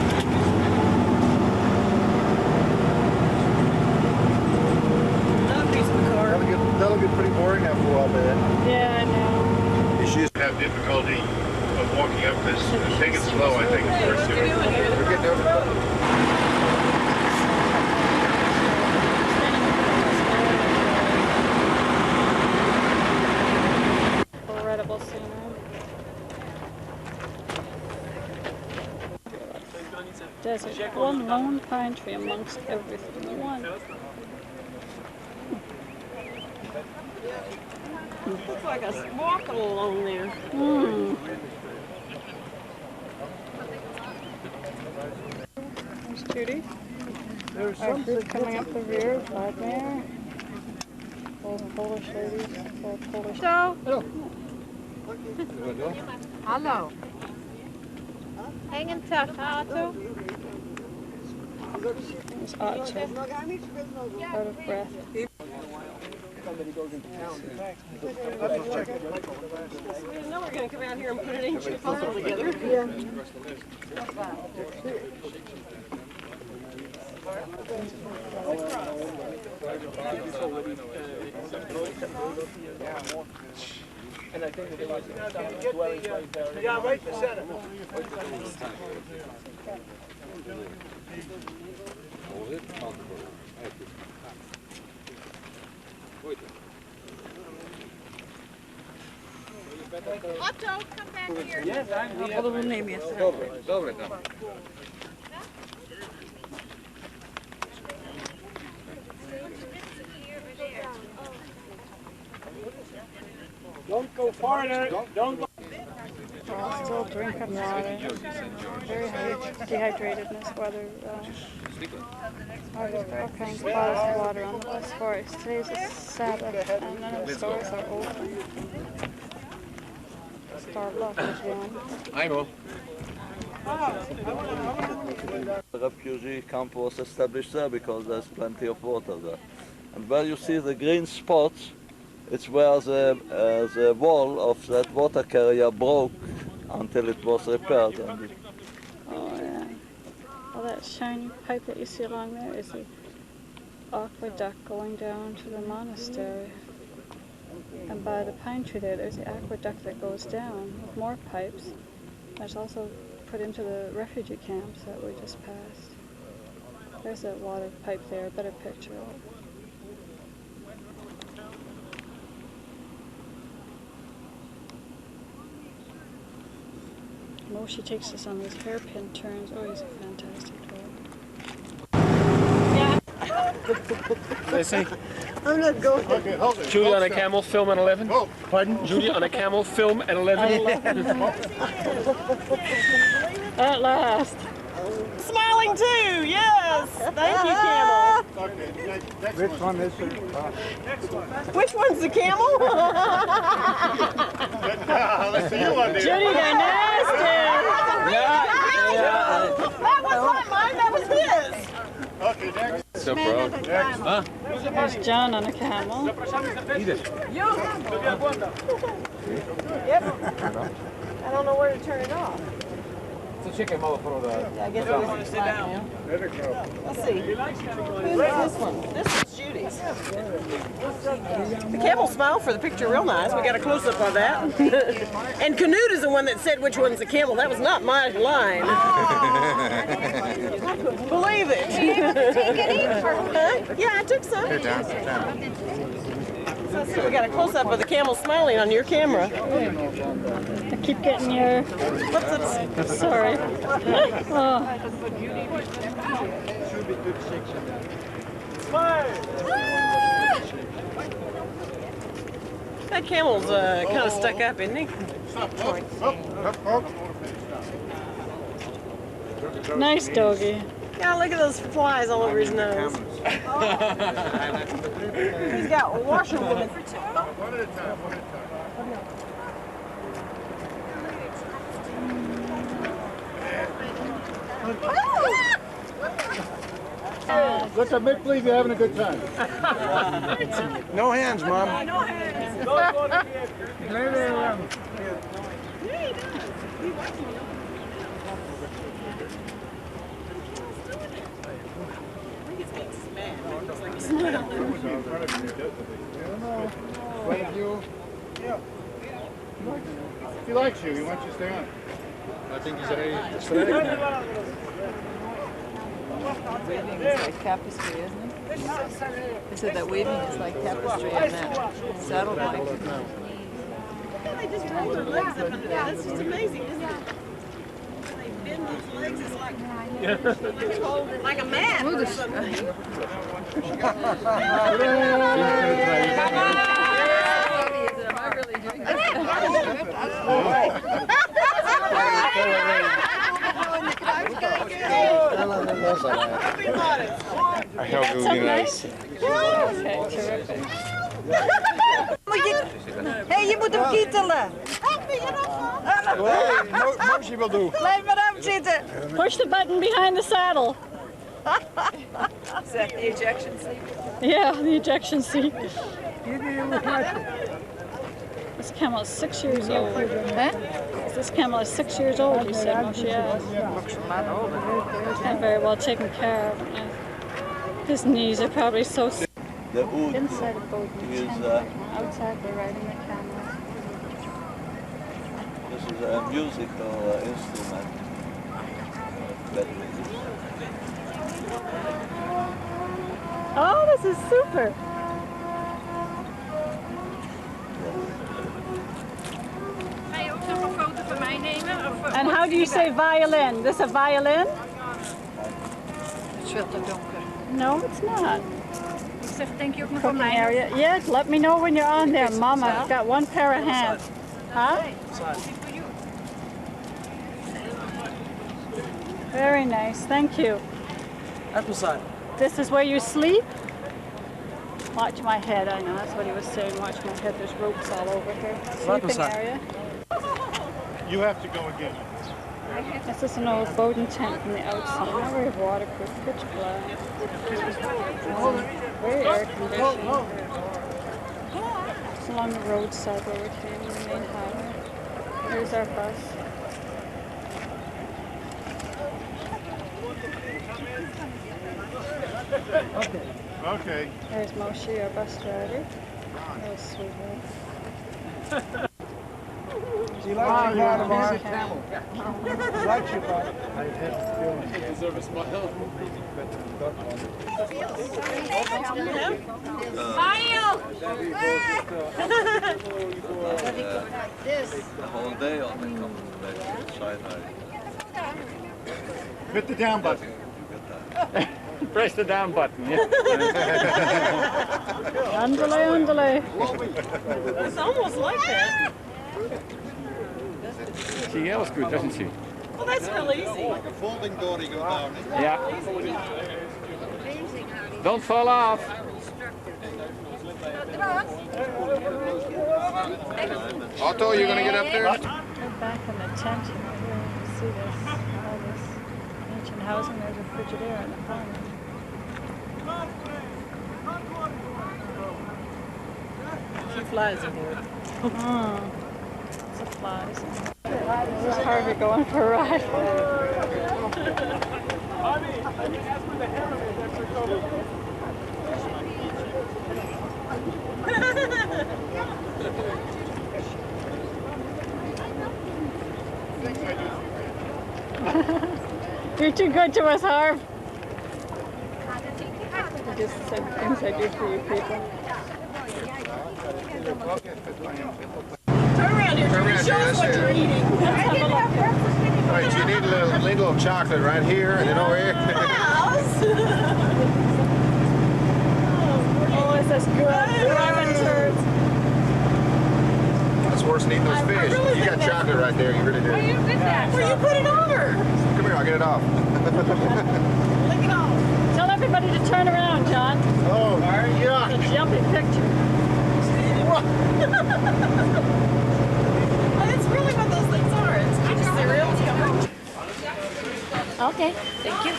Another piece of the car. That'll get pretty boring after a while, man. Yeah, I know. Issues have difficulty of walking up this. Take it slow, I think it's worth doing. We're getting over the road. Incredible scenery. Desert. One lone pine tree amongst everything. One. Looks like a walking along there. Hmm. Judy. Our group coming up the rear, Vladimir. Old Polish ladies, old Polish. Hello. Hallo. Hängen tacht, Arthur. There's Archer, out of breath. Somebody goes into town. We didn't know we were going to come out here and put an ancient puzzle together. Yeah. And I think that there was dwellings right there. Yeah, right in the center. Otto, come back here. Yes, I'm here. Otto will name you. Dobre tam. Don't go farther. Don't go. Still drinking water. Very dehydrated in this weather. All kinds of bottles of water on the bus for us. Today's a Sabbath and none of the stores are open. Star Block is down. The refugee camp was established there because there's plenty of water there. And where you see the green spots, it's where the wall of that water carrier broke until it was repaired. And Oh yeah. Well, that shiny pipe that you see along there is the aqueduct going down to the monastery. And by the pine tree there's the aqueduct that goes down with more pipes. That's also put into the refugee camps that we just passed. There's that water pipe there, a better picture of it. Moshe takes us on these hairpin turns. Oh, he's a fantastic dog. Listen. I'm not going. Okay, hold it. Judy on a camel, film at 11. Oh, Pardon? Judy on a camel, film at 11. At last. Smiling too, yes. Thank you, camel. okay, next Which one is it? Which one's the camel? Let's see you on there. Judy, they're nasty. That was not mine, that was his. Okay, next. So proud. Next. Huh? There's John on a camel. Yep. I don't know where to turn it off. So check him out for the... Yeah, I guess I want to sit down. Let's see. Who's this one? This is Judy's. The camel smile for the picture real nice. We got a close-up of that. And Canute is the one that said which one's the camel. That was not my line. Believe it. Take it in for me. Huh? Yeah, I took some. So let's see, we got a close-up of the camel smiling on your camera. I keep getting your... Whoops. Sorry. Oh. That camel's kind of stuck up, isn't he? Nice doggy. Yeah, look at those flies all over his nose. He's got washerwoman for two. One at a time, one at a time. Let's make believe you're having a good time. No hands, Mom. No hands. Thank you. Yeah. He likes you. He wants you to stay on. I think he's ready. Weaving is like tapestry, isn't it? They said that weaving is like tapestry on that saddle bike. They just roll their legs up under that. That's just amazing, isn't it? They bend those legs. It's like a man. Or something. Am I really doing this? course I hope it would be nice. Okay, terrific. Hé, je moet hem kietelen. Moshi wil doen. Blijf maar aan zitten. Push the button behind the saddle. Is that the ejection seat? Yeah, the ejection seat. This camel is 6 years old. Huh? This camel is 6 years old, you said, Moshe. Looks a lot older. And very well taken care of. His knees are probably so The wood inside a boat. is, Outside, they're riding the camel. this is a musical instrument. Oh, this is super. Ga je ook nog een foto van mij nemen? Of, And how do you say violin? This a violin? Het is veel te donker. No, it's not. ik zeg, denk je ook nog van Cooking mij? area. Yes, let me know when you're on there, Mama. I've got one pair of hands. Huh? Very nice, thank you. Apple cider. This is where you sleep? Watch my head, I know, that's what he was saying. Watch my head, there's ropes all over here. Sleeping area. You have to go again. This is an old boating tent from the outside. Not very waterproof, pitch black. Very air conditioned. It's along the roadside where we're taking the main highway. Here's our bus. Okay. There's Moshe, our bus driver. Oh, sweet boy. She likes you, Vladimir. She likes you, Vladimir. You deserve a smile. The whole day on the Sinai. Hit the down button. Press the down button, yeah. Andale, andale. It's almost like that. She yells good, doesn't she? Well, that's real easy. Like a folding door, you go down. Yeah. Don't fall off. Otto, you gonna get up there? We're back in the tent and we're here to see this, all this ancient housing. There's a Frigidaire in the corner. She flies in here. Supplies. This is Harvey going for a ride. You're too good to us, Harv. I just said things I do for you people. Turn around here, Judy. Show us what you're eating. All right, you need a little chocolate right here and then over here. Oh, this is good. Lemon turds. That's worse than eating those fish. You got chocolate right there, you really do. Where you put it over? Come here, I'll get it off. Lick it off. Tell everybody to turn around, John. Oh, yuck. It's a jumpy picture. That's really what those things are. It's just cereal. Okay, thank you.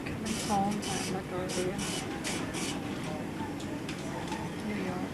Coming home at LaGuardia, New York.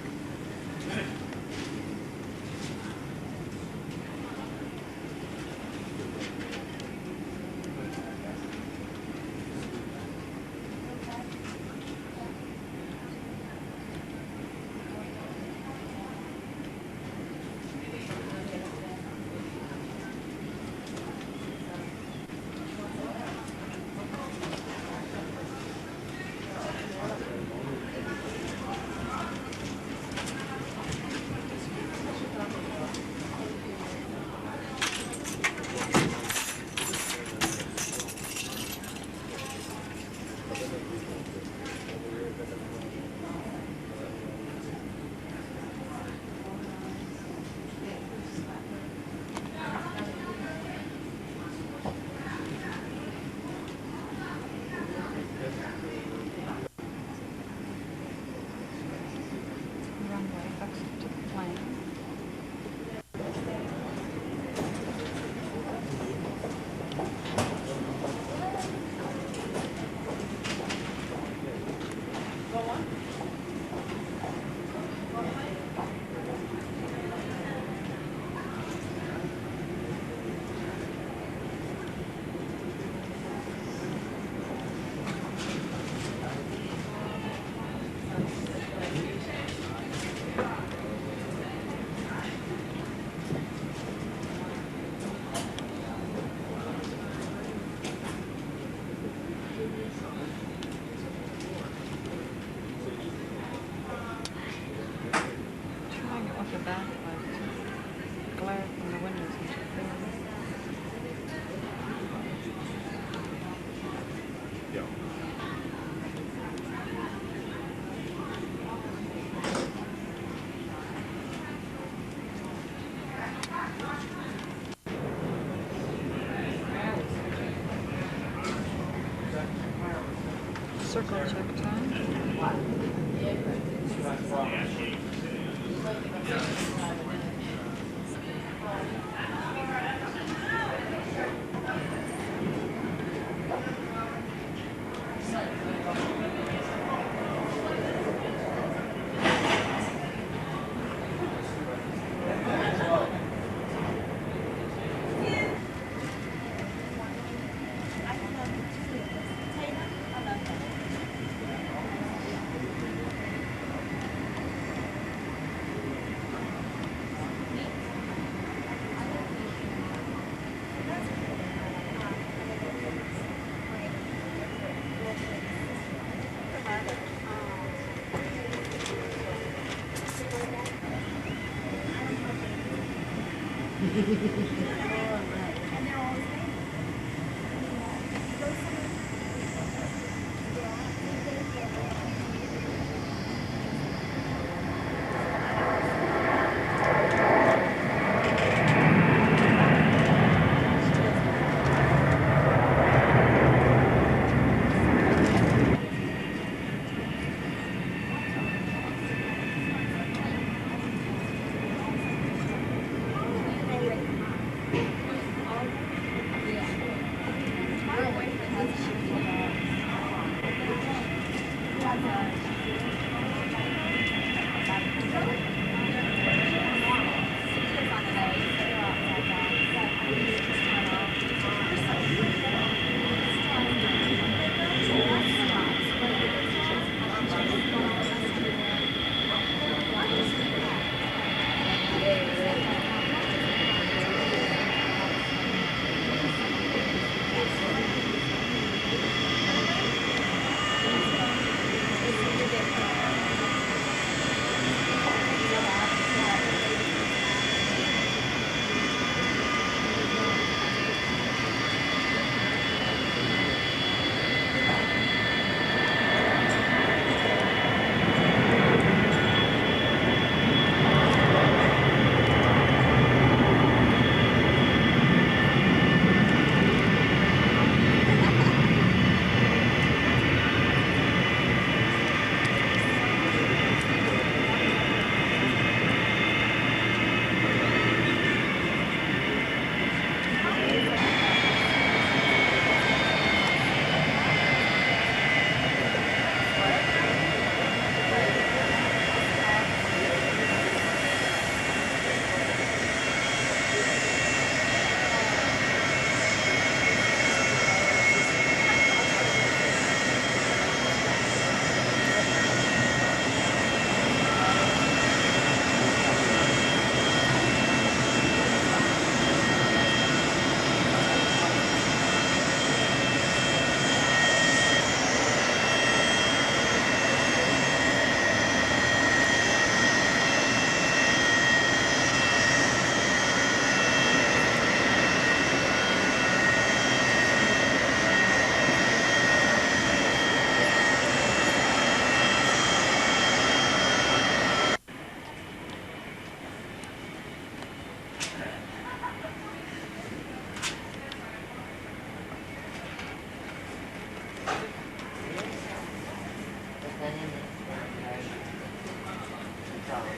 Circle check time.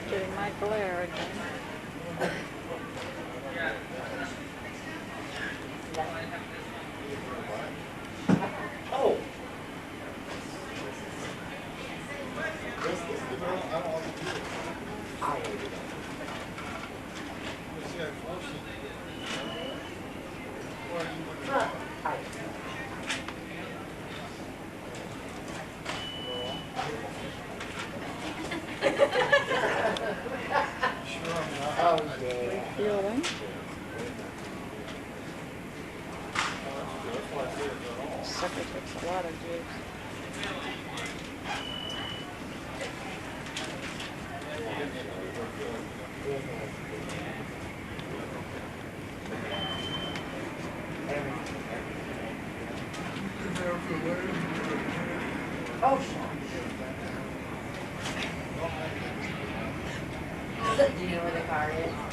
Getting my glare again. Oh! Refueling. Sucker takes a lot of juice. Oh, Do you know where the car is?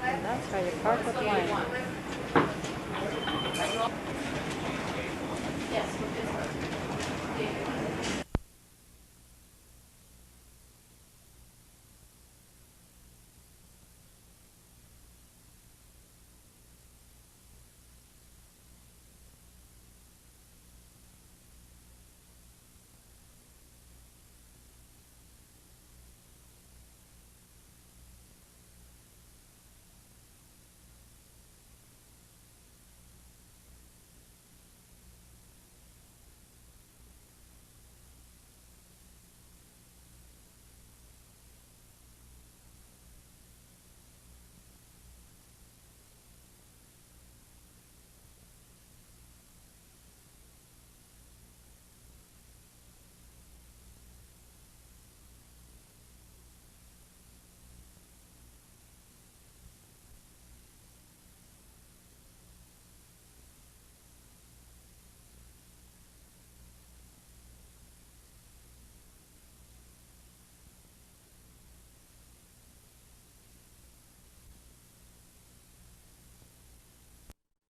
And that's how you park a plane.